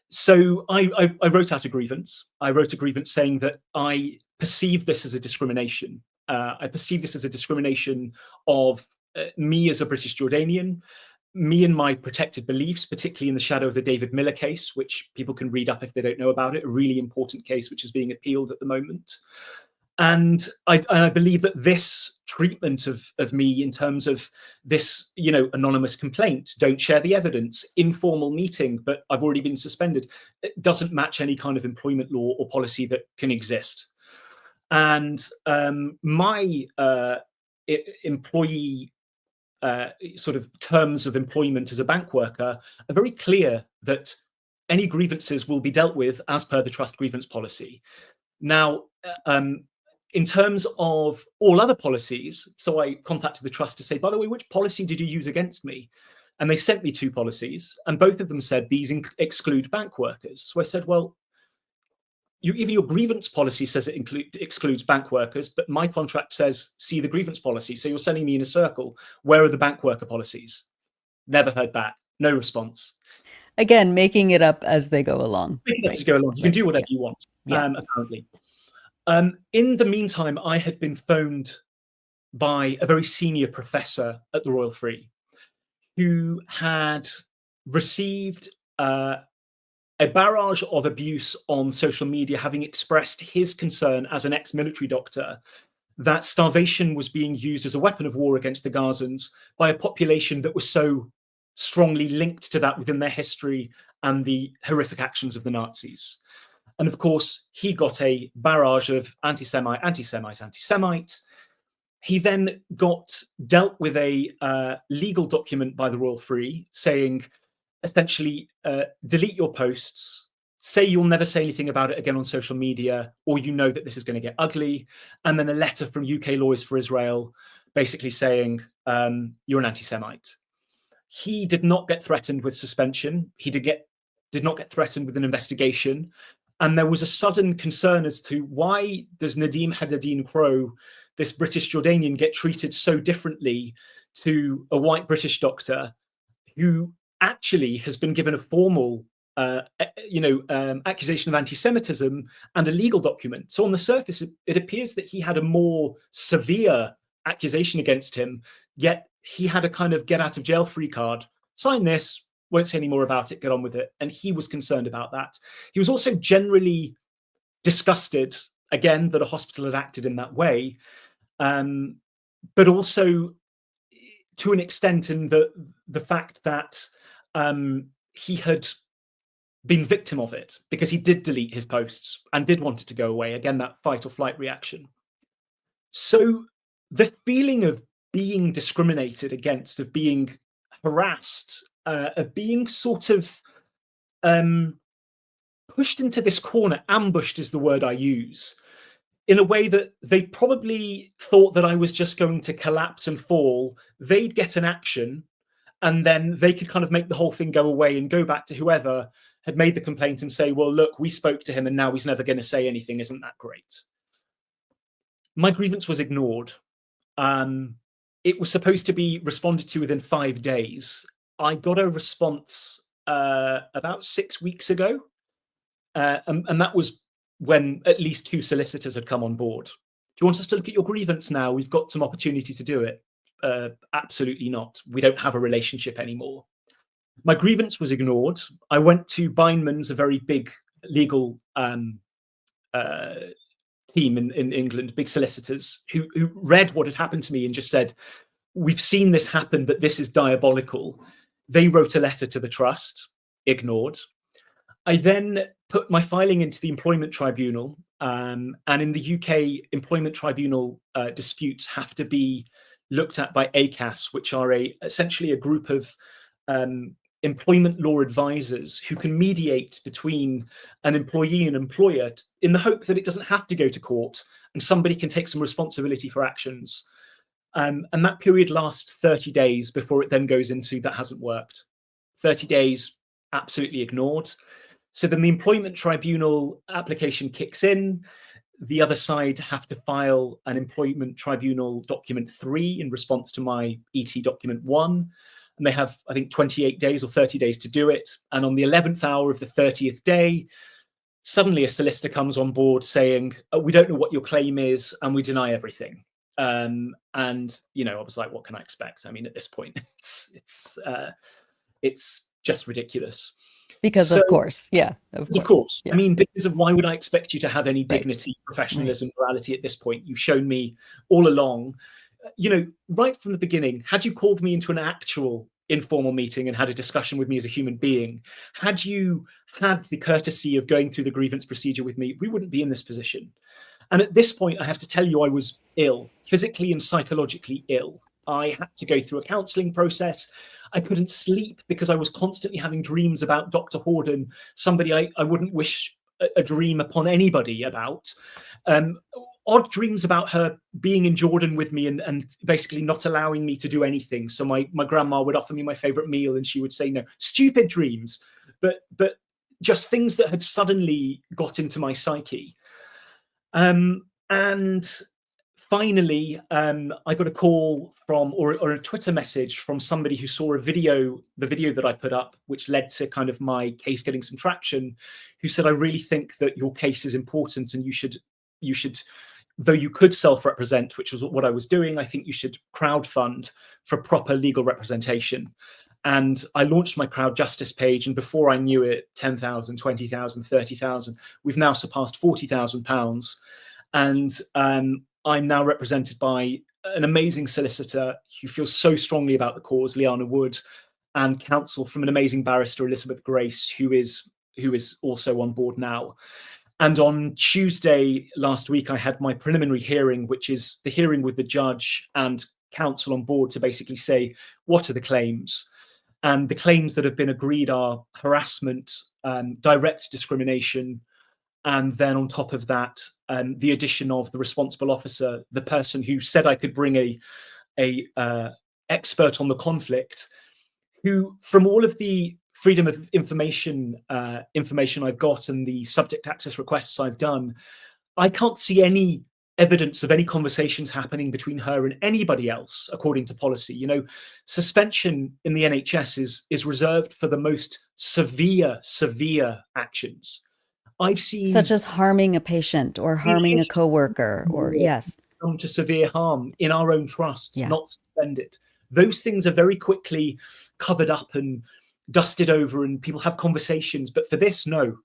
so I wrote out a grievance. I wrote a grievance saying that I perceive this as a discrimination. I perceive this as a discrimination of me as a British Jordanian, me and my protected beliefs, particularly in the shadow of the David Miller case, which people can read up if they don't know about it, a really important case which is being appealed at the moment. And I believe that this treatment of me in terms of this, anonymous complaint, don't share the evidence, informal meeting, but I've already been suspended, it doesn't match any kind of employment law or policy that can exist. And my employee sort of terms of employment as a bank worker are very clear that any grievances will be dealt with as per the trust grievance policy. Now, in terms of all other policies, so I contacted the trust to say, by the way, which policy did you use against me? And they sent me 2 policies, and both of them said these exclude bank workers. So I said, well, even your grievance policy says it excludes bank workers, but my contract says see the grievance policy. So you're sending me in a circle. Where are the bank worker policies? Never heard back. No response. Again, making it up as they go along. As you go along, you can do whatever you want. Apparently. In the meantime, I had been phoned by a very senior professor at the Royal Free who had received a barrage of abuse on social media, having expressed his concern as an ex-military doctor that starvation was being used as a weapon of war against the Gazans by a population that was so strongly linked to that within their history and the horrific actions of the Nazis. And of course, he got a barrage of anti-Semite. He then got dealt with a legal document by the Royal Free saying, essentially, delete your posts, say you'll never say anything about it again on social media, or you know that this is going to get ugly, and then a letter from UK Lawyers for Israel basically saying you're an anti-Semite. He did not get threatened with suspension. He did not get threatened with an investigation. And there was a sudden concern as to why does Nadeem Haddadin-Crowe, this British Jordanian, get treated so differently to a white British doctor who actually has been given a formal accusation of anti-Semitism and a legal document. So on the surface, it appears that he had a more severe accusation against him, yet he had a kind of get out of jail free card. Sign this, won't say any more about it, get on with it. And he was concerned about that. He was also generally disgusted, again, that a hospital had acted in that way, but also to an extent in the fact that he had been victim of it, because he did delete his posts and did want it to go away. Again, that fight or flight reaction. So the feeling of being discriminated against, of being harassed, of being sort of pushed into this corner, ambushed is the word I use, in a way that they probably thought that I was just going to collapse and fall. They'd get an action, and then they could kind of make the whole thing go away and go back to whoever had made the complaint and say, well, look, we spoke to him and now he's never going to say anything. Isn't that great? My grievance was ignored. It was supposed to be responded to within 5 days. I got a response about 6 weeks ago. And that was when at least 2 solicitors had come on board. Do you want us to look at your grievance now? We've got some opportunity to do it. Absolutely not. We don't have a relationship anymore. My grievance was ignored. I went to Bindman's, a very big legal team in England, big solicitors, who read what had happened to me and just said, we've seen this happen, but this is diabolical. They wrote a letter to the trust, ignored. I then put my filing into the Employment Tribunal, and in the UK, Employment Tribunal disputes have to be looked at by ACAS, which are essentially a group of employment law advisors who can mediate between an employee and employer in the hope that it doesn't have to go to court and somebody can take some responsibility for actions. And that period lasts 30 days before it then goes into that hasn't worked. 30 days, absolutely ignored. So then the Employment Tribunal application kicks in. The other side have to file an Employment Tribunal document 3 in response to my ET document 1. And they have, I think, 28 days or 30 days to do it. And on the 11th hour of the 30th day, suddenly a solicitor comes on board saying, we don't know what your claim is and we deny everything. And, I was like, what can I expect? I mean, at this point, it's just ridiculous. Because of course, yeah. Of course. Yeah. I mean, because of why would I expect you to have any dignity, professionalism, morality at this point? You've shown me all along, right from the beginning, had you called me into an actual informal meeting and had a discussion with me as a human being, had you had the courtesy of going through the grievance procedure with me, we wouldn't be in this position. And at this point, I have to tell you, I was ill, physically and psychologically ill. I had to go through a counselling process. I couldn't sleep because I was constantly having dreams about Dr. Horden, somebody I wouldn't wish a dream upon anybody about. Odd dreams about her being in Jordan with me and basically not allowing me to do anything. So my grandma would offer me my favourite meal and she would say no. Stupid dreams, but just things that had suddenly got into my psyche. And finally, I got a call from, or a Twitter message from somebody who saw the video that I put up, which led to kind of my case getting some traction, who said, I really think that your case is important and you should, though you could self-represent, which was what I was doing, I think you should crowdfund for proper legal representation. And I launched my crowd justice page, and before I knew it, 10,000, 20,000, 30,000, we've now surpassed £40,000. And I'm now represented by an amazing solicitor who feels so strongly about the cause, Liana Wood, and counsel from an amazing barrister, Elizabeth Grace, who is also on board now. And on Tuesday last week, I had my preliminary hearing, which is the hearing with the judge and counsel on board to basically say, what are the claims? And the claims that have been agreed are harassment, direct discrimination, and then on top of that, the addition of the responsible officer, the person who said I could bring a expert on the conflict, who, from all of the freedom of information I've got and the subject access requests I've done, I can't see any evidence of any conversations happening between her and anybody else, according to policy. You know, suspension in the NHS is reserved for the most severe actions. I've seen, such as harming a patient or harming a coworker, or yes, come to severe harm in our own trusts, Yeah. not suspended. Those things are very quickly covered up and dusted over, and people have conversations. But for this, no,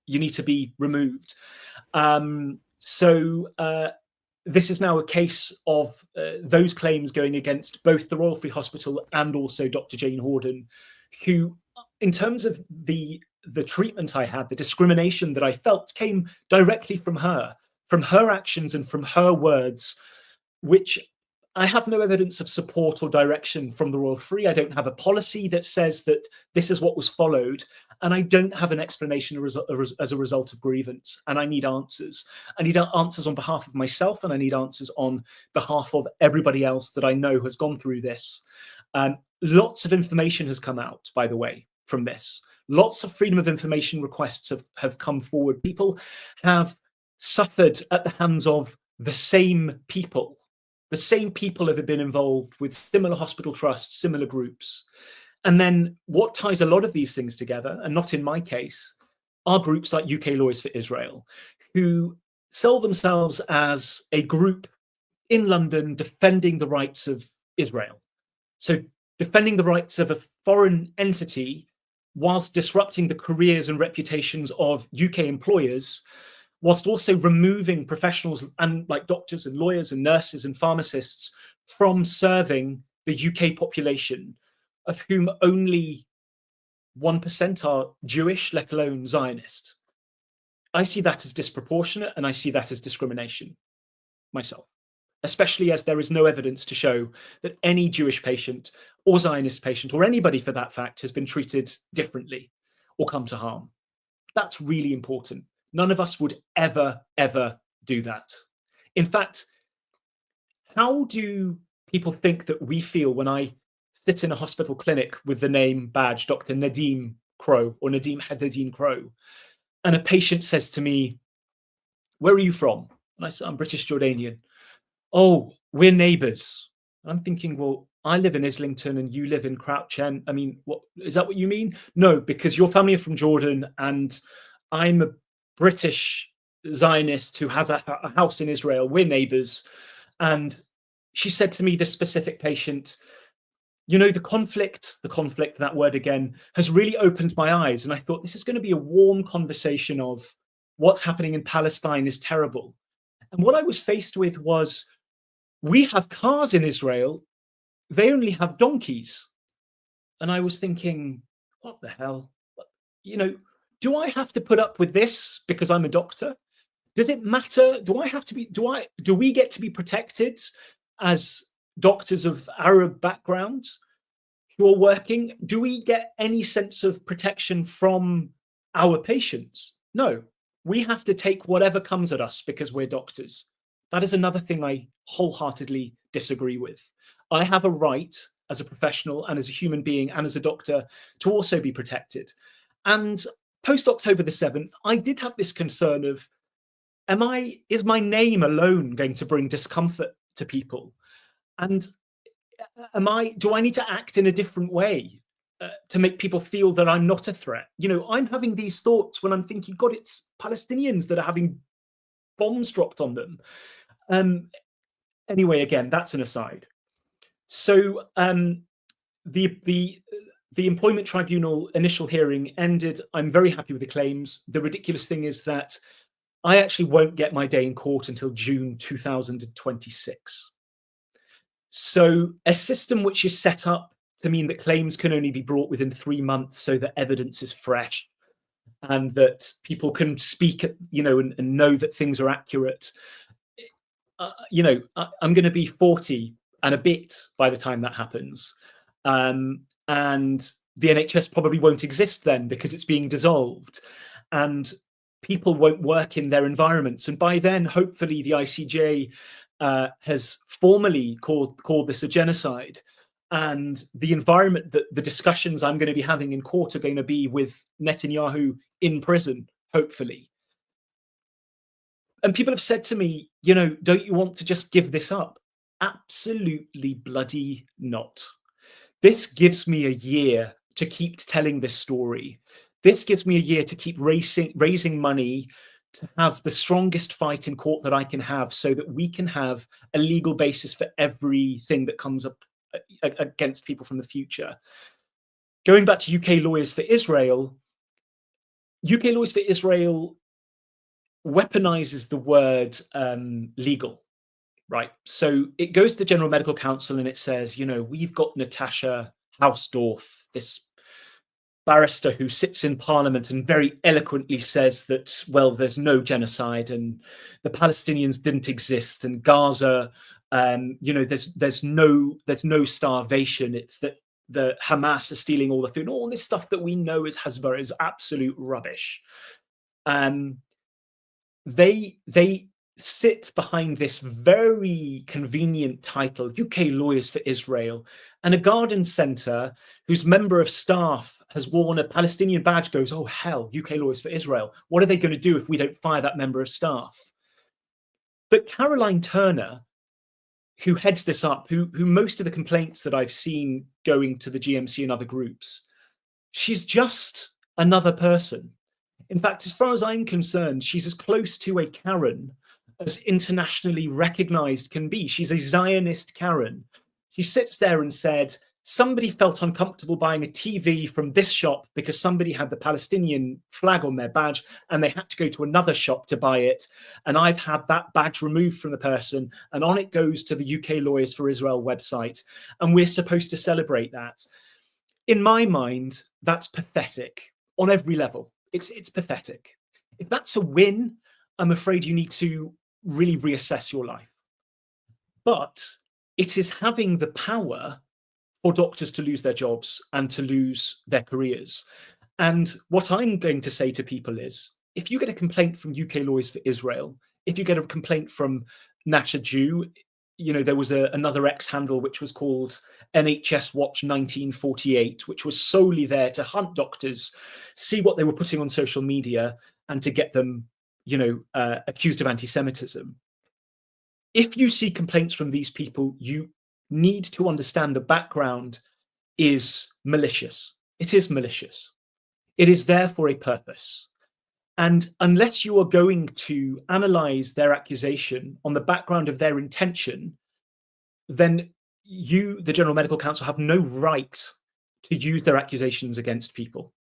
you need to be removed. So this is now a case of those claims going against both the Royal Free Hospital and also Dr. Jane Horden, who, in terms of the treatment I had, the discrimination that I felt, came directly from her actions and from her words, which I have no evidence of support or direction from the Royal Free. I don't have a policy that says that this is what was followed, and I don't have an explanation as a result of grievance, and I need answers. I need answers on behalf of myself, and I need answers on behalf of everybody else that I know has gone through this. Lots of information has come out, by the way, from this. Lots of freedom of information requests have come forward. People have suffered at the hands of the same people. The same people have been involved with similar hospital trusts, similar groups. And then what ties a lot of these things together, and not in my case, are groups like UK Lawyers for Israel, who sell themselves as a group in London defending the rights of Israel. So defending the rights of a foreign entity whilst disrupting the careers and reputations of UK employers, whilst also removing professionals and like doctors and lawyers and nurses and pharmacists from serving the UK population, of whom only 1% are Jewish, let alone Zionist. I see that as disproportionate, and I see that as discrimination myself, especially as there is no evidence to show that any Jewish patient or Zionist patient, or anybody for that fact, has been treated differently or come to harm. That's really important. None of us would ever do that. In fact, how do people think that we feel when I sit in a hospital clinic with the name badge Dr. Nadeem Crowe or Nadeem Haddadin-Crowe, and a patient says to me, "Where are you from?" And I say, "I'm British Jordanian." "Oh, we're neighbours." And I'm thinking, well, I live in Islington and you live in Crouch End. I mean, what is that what you mean? No, because your family are from Jordan and I'm a British Zionist who has a house in Israel. We're neighbours. And she said to me, this specific patient, you know, the conflict, that word again, has really opened my eyes. And I thought this is going to be a warm conversation of what's happening in Palestine is terrible. And what I was faced with was, we have cars in Israel, they only have donkeys. And I was thinking, what the hell? You know, do I have to put up with this because I'm a doctor? Does it matter? Do we get to be protected as doctors of Arab background who are working? Do we get any sense of protection from our patients? No, we have to take whatever comes at us because we're doctors. That is another thing I wholeheartedly disagree with. I have a right as a professional and as a human being and as a doctor to also be protected. And post October the 7th, I did have this concern of, is my name alone going to bring discomfort to people? And do I need to act in a different way to make people feel that I'm not a threat? You know, I'm having these thoughts when I'm thinking, God, it's Palestinians that are having bombs dropped on them. Anyway, again, that's an aside. So the employment tribunal initial hearing ended. I'm very happy with the claims. The ridiculous thing is that I actually won't get my day in court until June 2026. So a system which is set up to mean that claims can only be brought within 3 months so that evidence is fresh and that people can speak, you know, and know that things are accurate. You know, I'm going to be 40 and a bit by the time that happens. and the NHS probably won't exist then because it's being dissolved, and people won't work in their environments. And by then, hopefully, the ICJ has formally called this a genocide. And the environment that the discussions I'm going to be having in court are going to be with Netanyahu in prison, hopefully. And people have said to me, don't you want to just give this up? Absolutely bloody not. This gives me a year to keep telling this story. This gives me a year to keep raising money to have the strongest fight in court that I can have, so that we can have a legal basis for everything that comes up against people from the future. Going back to UK Lawyers for Israel, UK Lawyers for Israel weaponizes the word legal, right? So it goes to the General Medical Council and it says, we've got Natasha Hausdorff, this barrister who sits in Parliament and very eloquently says that, well, there's no genocide and the Palestinians didn't exist, and Gaza, there's no starvation. It's that the Hamas are stealing all the food. All this stuff that we know as Hezbollah is absolute rubbish. They sit behind this very convenient title, UK Lawyers for Israel, and a garden centre whose member of staff has worn a Palestinian badge goes, oh, hell, UK Lawyers for Israel. What are they going to do if we don't fire that member of staff? But Caroline Turner, who heads this up, who most of the complaints that I've seen going to the GMC and other groups, she's just another person. In fact, as far as I'm concerned, she's as close to a Karen as internationally recognized can be. She's a Zionist Karen. She sits there and said, somebody felt uncomfortable buying a TV from this shop because somebody had the Palestinian flag on their badge and they had to go to another shop to buy it. And I've had that badge removed from the person, and on it goes to the UK Lawyers for Israel website. And we're supposed to celebrate that. In my mind, that's pathetic on every level. It's pathetic. If that's a win, I'm afraid you need to really reassess your life. But it is having the power for doctors to lose their jobs and to lose their careers. And what I'm going to say to people is, if you get a complaint from UK Lawyers for Israel, if you get a complaint from Nasha Jew, there was another X handle which was called NHS Watch 1948, which was solely there to hunt doctors, see what they were putting on social media, and to get them, accused of anti-Semitism. If you see complaints from these people, you need to understand the background is malicious. It is malicious. It is there for a purpose. And unless you are going to analyze their accusation on the background of their intention, then you, the General Medical Council, have no right to use their accusations against people.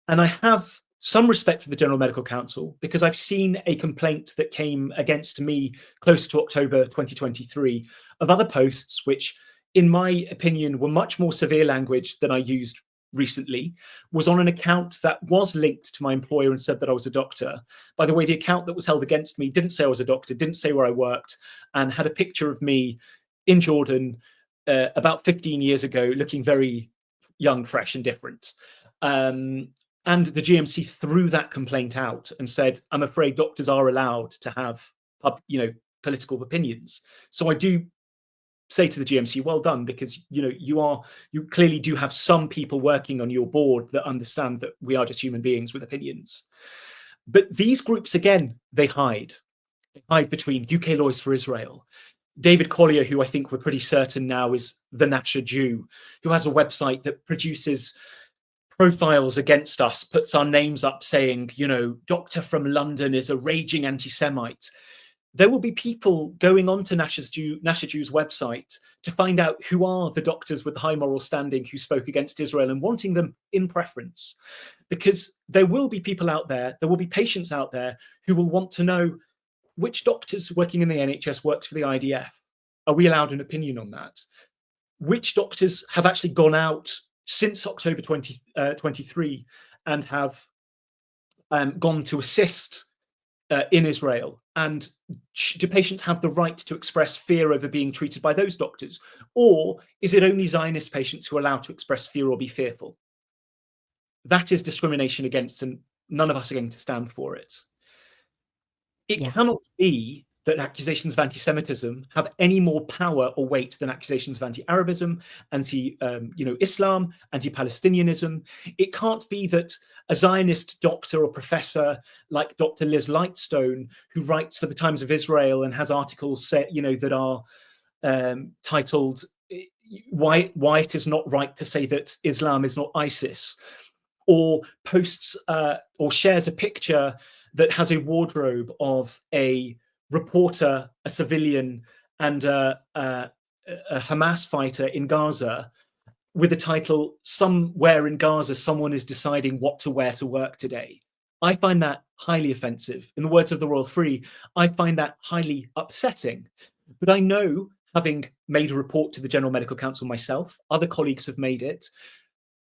And I have some respect for the General Medical Council because I've seen a complaint that came against me close to October 2023 of other posts, which, in my opinion, were much more severe language than I used recently, was on an account that was linked to my employer and said that I was a doctor. By the way, the account that was held against me didn't say I was a doctor, didn't say where I worked, and had a picture of me in Jordan about 15 years ago, looking very young, fresh and different. And the GMC threw that complaint out and said, I'm afraid doctors are allowed to have political opinions. So I do say to the GMC, well done, because you clearly do have some people working on your board that understand that we are just human beings with opinions. But these groups, again, they hide between UK Lawyers for Israel, David Collier, who I think we're pretty certain now is the Nasha Jew, who has a website that produces profiles against us, puts our names up saying, doctor from London is a raging anti-Semite. There will be people going on to Nasha Jew's website to find out who are the doctors with high moral standing who spoke against Israel and wanting them in preference. Because there will be people out there, there will be patients out there who will want to know which doctors working in the NHS worked for the IDF. Are we allowed an opinion on that? Which doctors have actually gone out since October 2023 and have gone to assist in Israel? And do patients have the right to express fear over being treated by those doctors? Or is it only Zionist patients who are allowed to express fear or be fearful? That is discrimination against, and none of us are going to stand for it. It cannot be that accusations of anti-Semitism have any more power or weight than accusations of anti-Arabism, Islam, anti-Palestinianism. It can't be that a Zionist doctor or professor like Dr. Liz Lightstone, who writes for the Times of Israel and has articles that are titled why it is not right to say that Islam is not ISIS, or posts or shares a picture that has a wardrobe of a reporter, a civilian, and a Hamas fighter in Gaza with the title, "Somewhere in Gaza, someone is deciding what to wear to work today." I find that highly offensive. In the words of the Royal Free, I find that highly upsetting. But I know, having made a report to the General Medical Council myself, other colleagues have made it,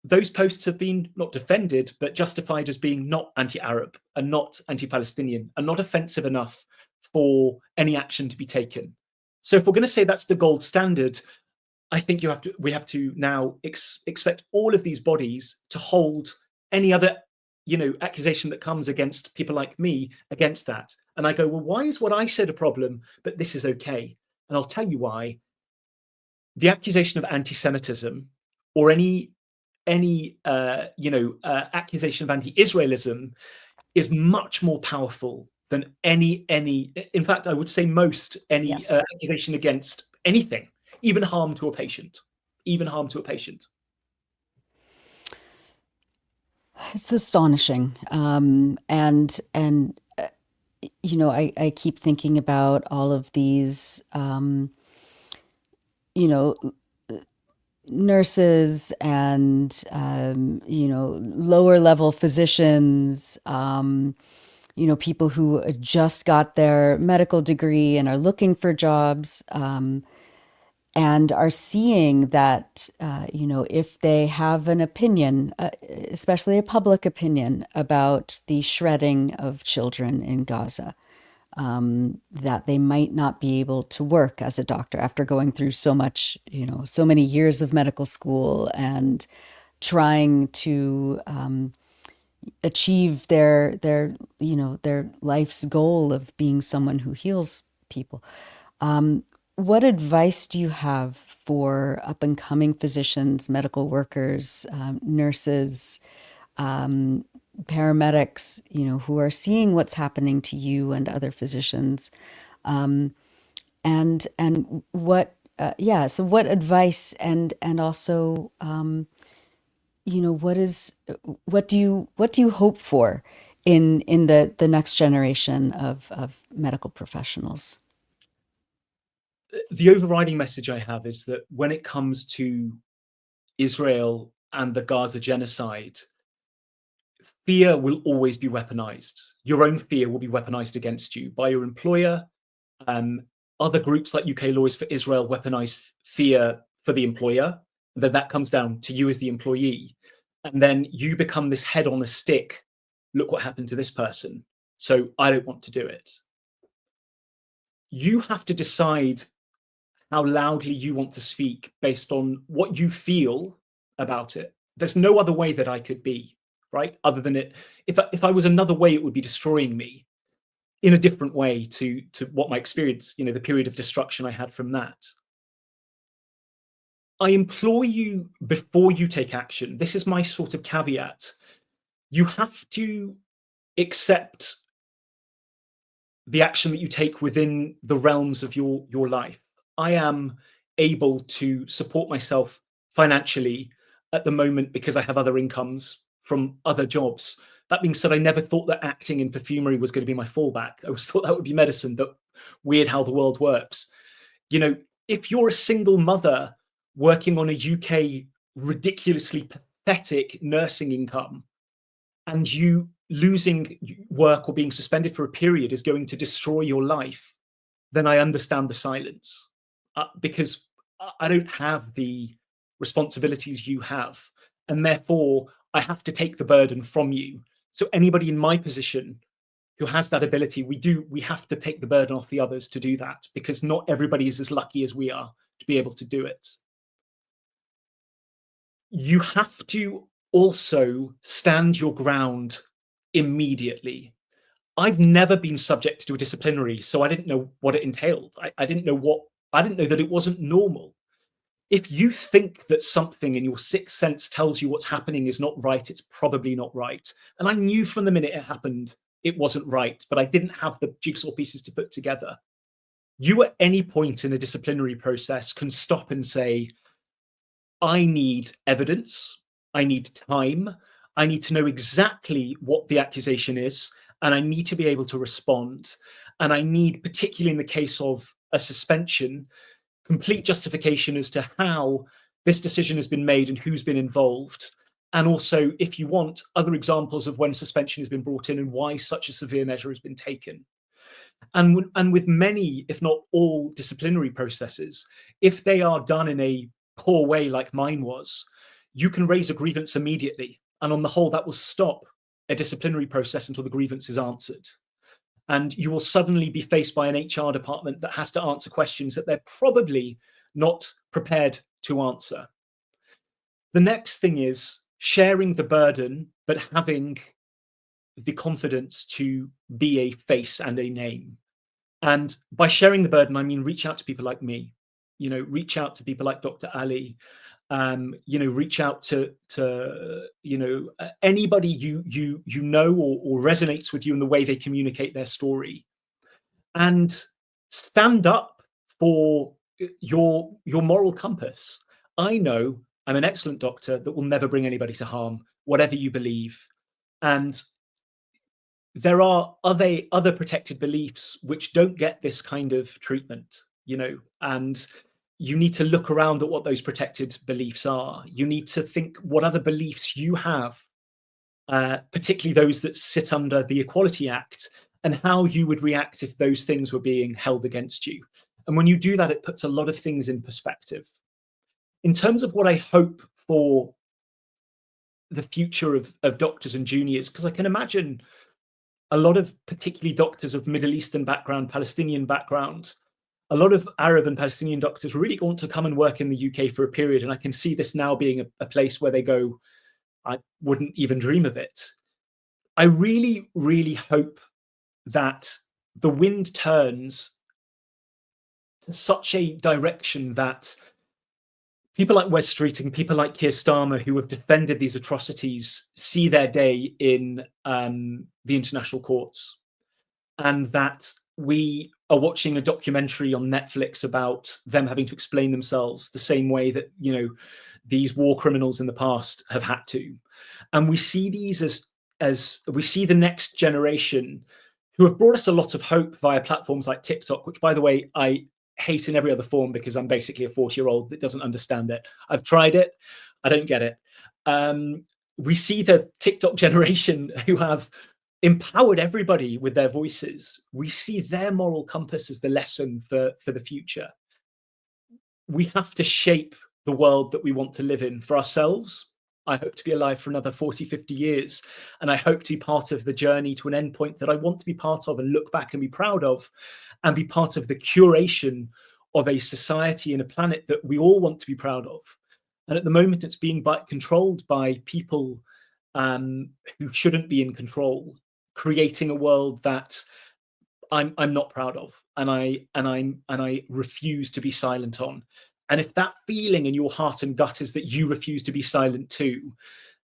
those posts have been not defended, but justified as being not anti-Arab and not anti-Palestinian and not offensive enough for any action to be taken. So if we're going to say that's the gold standard, I think we have to now expect all of these bodies to hold any other accusation that comes against people like me against that. And I go, well, why is what I said a problem, but this is okay? And I'll tell you why. The accusation of anti-Semitism or any accusation of anti-Israelism is much more powerful than any. In fact, I would say most accusation against anything, even harm to a patient. It's astonishing, I keep thinking about all of these, nurses and lower level physicians, people who just got their medical degree and are looking for jobs, and are seeing that if they have an opinion, especially a public opinion about the shredding of children in Gaza, that they might not be able to work as a doctor after going through so much, so many years of medical school and trying to achieve their life's goal of being someone who heals people. What advice do you have for up and coming physicians, medical workers, nurses, paramedics, who are seeing what's happening to you and other physicians, and what, so what advice and also, what do you hope for in the next generation of medical professionals? The overriding message I have is that when it comes to Israel and the Gaza genocide, fear will always be weaponized. Your own fear will be weaponized against you by your employer. Other groups like UK Lawyers for Israel weaponize fear for the employer. And then that comes down to you as the employee. And then you become this head on a stick. Look what happened to this person. So I don't want to do it. You have to decide how loudly you want to speak based on what you feel about it. There's no other way that I could be, right? Other than it, if I was another way, it would be destroying me in a different way to what my experience, the period of destruction I had from that. I implore you, before you take action, this is my sort of caveat, you have to accept the action that you take within the realms of your life. I am able to support myself financially at the moment because I have other incomes from other jobs. That being said, I never thought that acting in perfumery was going to be my fallback. I always thought that would be medicine, but weird how the world works. If you're a single mother working on a UK ridiculously pathetic nursing income, and you losing work or being suspended for a period is going to destroy your life, then I understand the silence. Because I don't have the responsibilities you have. And therefore, I have to take the burden from you. So anybody in my position who has that ability, we have to take the burden off the others to do that, because not everybody is as lucky as we are to be able to do it. You have to also stand your ground immediately. I've never been subject to a disciplinary, so I didn't know what it entailed. I didn't know that it wasn't normal. If you think that something in your sixth sense tells you what's happening is not right, it's probably not right. And I knew from the minute it happened, it wasn't right, but I didn't have the jigsaw pieces to put together. You at any point in a disciplinary process can stop and say, I need evidence, I need time, I need to know exactly what the accusation is, and I need to be able to respond. And I need, particularly in the case of a suspension, complete justification as to how this decision has been made and who's been involved. And also, if you want, other examples of when suspension has been brought in and why such a severe measure has been taken. And with many, if not all, disciplinary processes, if they are done in a poor way like mine was, you can raise a grievance immediately. And on the whole, that will stop a disciplinary process until the grievance is answered. And you will suddenly be faced by an HR department that has to answer questions that they're probably not prepared to answer. The next thing is sharing the burden, but having the confidence to be a face and a name. And by sharing the burden, I mean, reach out to people like me, reach out to people like Dr. Ali, reach out to anybody you know or resonates with you in the way they communicate their story, and stand up for your moral compass. I know I'm an excellent doctor that will never bring anybody to harm, whatever you believe. And there are other protected beliefs which don't get this kind of treatment, and you need to look around at what those protected beliefs are. You need to think what other beliefs you have, particularly those that sit under the Equality Act, and how you would react if those things were being held against you. And when you do that, it puts a lot of things in perspective. In terms of what I hope for the future of doctors and juniors, because I can imagine a lot of particularly doctors of Middle Eastern background, Palestinian background, a lot of Arab and Palestinian doctors really want to come and work in the UK for a period. And I can see this now being a place where they go, I wouldn't even dream of it. I really, really hope that the wind turns to such a direction that people like Wes Street and people like Keir Starmer, who have defended these atrocities, see their day in the international courts, and that we are watching a documentary on Netflix about them having to explain themselves the same way that these war criminals in the past have had to. And we see these as we see the next generation who have brought us a lot of hope via platforms like TikTok, which, by the way, I hate in every other form because I'm basically a 40-year-old that doesn't understand it. I've tried it. I don't get it. We see the TikTok generation who have empowered everybody with their voices. We see their moral compass as the lesson for the future. We have to shape the world that we want to live in for ourselves. I hope to be alive for another 40, 50 years. And I hope to be part of the journey to an endpoint that I want to be part of and look back and be proud of, and be part of the curation of a society and a planet that we all want to be proud of. And at the moment, it's being controlled by people who shouldn't be in control, creating a world that I'm not proud of, and I refuse to be silent on. And if that feeling in your heart and gut is that you refuse to be silent too,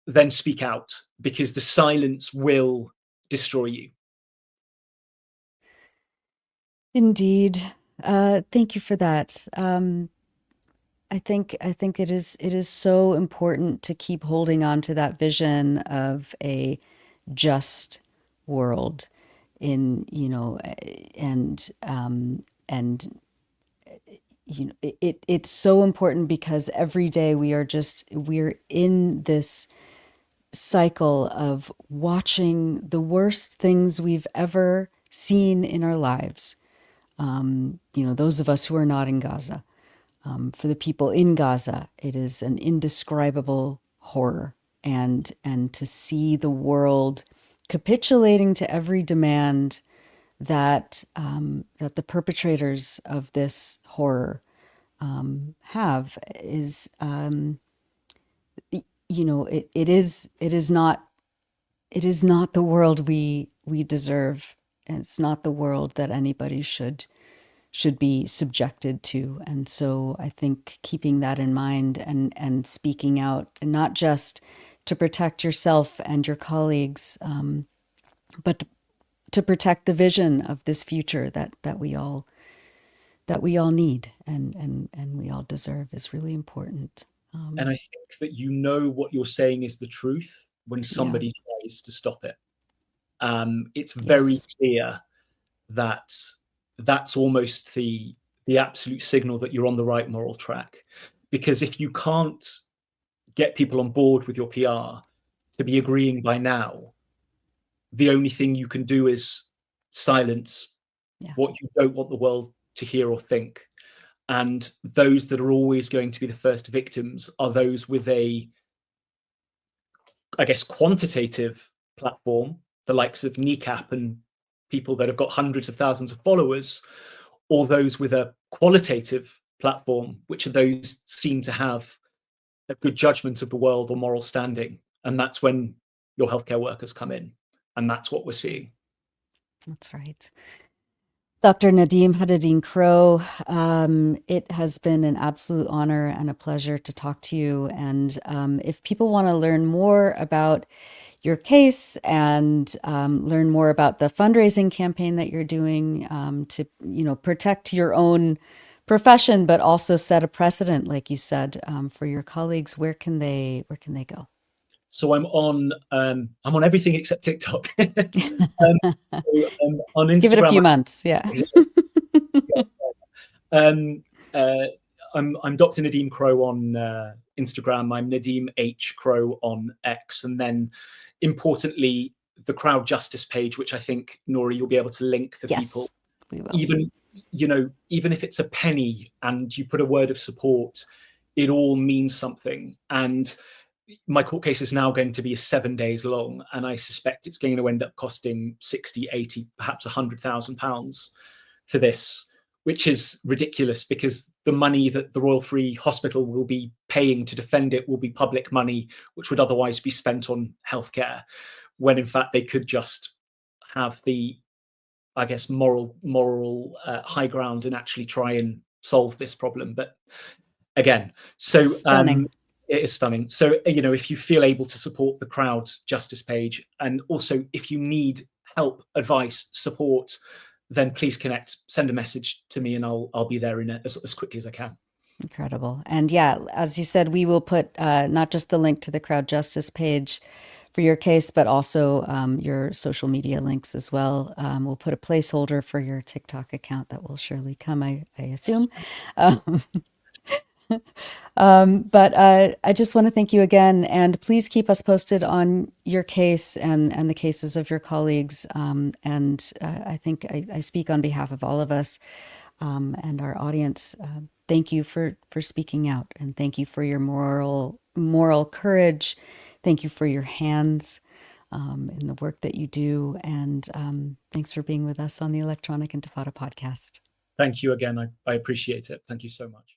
then speak out, because the silence will destroy you. Indeed. Thank you for that. I think it is so important to keep holding on to that vision of a just world it's so important because every day we're in this cycle of watching the worst things we've ever seen in our lives. Those of us who are not in Gaza. For the people in Gaza, it is an indescribable horror. And to see the world capitulating to every demand that that the perpetrators of this horror have is, it is not the world we deserve. And it's not the world that anybody should be subjected to. And so I think keeping that in mind and speaking out, and not just to protect yourself and your colleagues, but to protect the vision of this future that we all need and we all deserve, is really important. And I think that what you're saying is the truth when somebody tries to stop it. It's very clear that that's almost the absolute signal that you're on the right moral track. Because if you can't get people on board with your PR to be agreeing by now, the only thing you can do is silence what you don't want the world to hear or think. And those that are always going to be the first victims are those with a, I guess, quantitative platform, the likes of Kneecap and people that have got hundreds of thousands of followers, or those with a qualitative platform, which are those seen to have a good judgment of the world or moral standing. And that's when your healthcare workers come in. And that's what we're seeing. That's right. Dr. Nadeem Haddadin-Crowe, it has been an absolute honor and a pleasure to talk to you. And if people want to learn more about your case and learn more about the fundraising campaign that you're doing to, protect your own profession, but also set a precedent, like you said, for your colleagues, where can they go? So I'm on everything except TikTok. On Instagram, give it a few months. I'm Dr. Nadeem Crowe on Instagram. I'm Nadeem H. Crowe on X. And then, importantly, the Crowd Justice page, which I think, Nora, you'll be able to link for people. We will. Even if it's a penny and you put a word of support, it all means something. And my court case is now going to be 7 days long, and I suspect it's going to end up costing 60, 80, perhaps £100,000 for this, which is ridiculous, because the money that the Royal Free Hospital will be paying to defend it will be public money, which would otherwise be spent on healthcare, when in fact they could just have the, I guess, moral high ground and actually try and solve this problem. But again, so stunning. It is stunning. So, if you feel able to support the Crowd Justice page, and also if you need help, advice, support, then please connect, send a message to me, and I'll be there in as quickly as I can. Incredible. And as you said, we will put not just the link to the Crowd Justice page for your case, but also your social media links as well. We'll put a placeholder for your TikTok account that will surely come, I assume. But I just want to thank you again, and please keep us posted on your case and the cases of your colleagues. And I think I speak on behalf of all of us and our audience. Thank you for speaking out, and thank you for your moral courage. Thank you for your hands in the work that you do, and thanks for being with us on the Electronic Intifada podcast. Thank you again. I appreciate it. Thank you so much.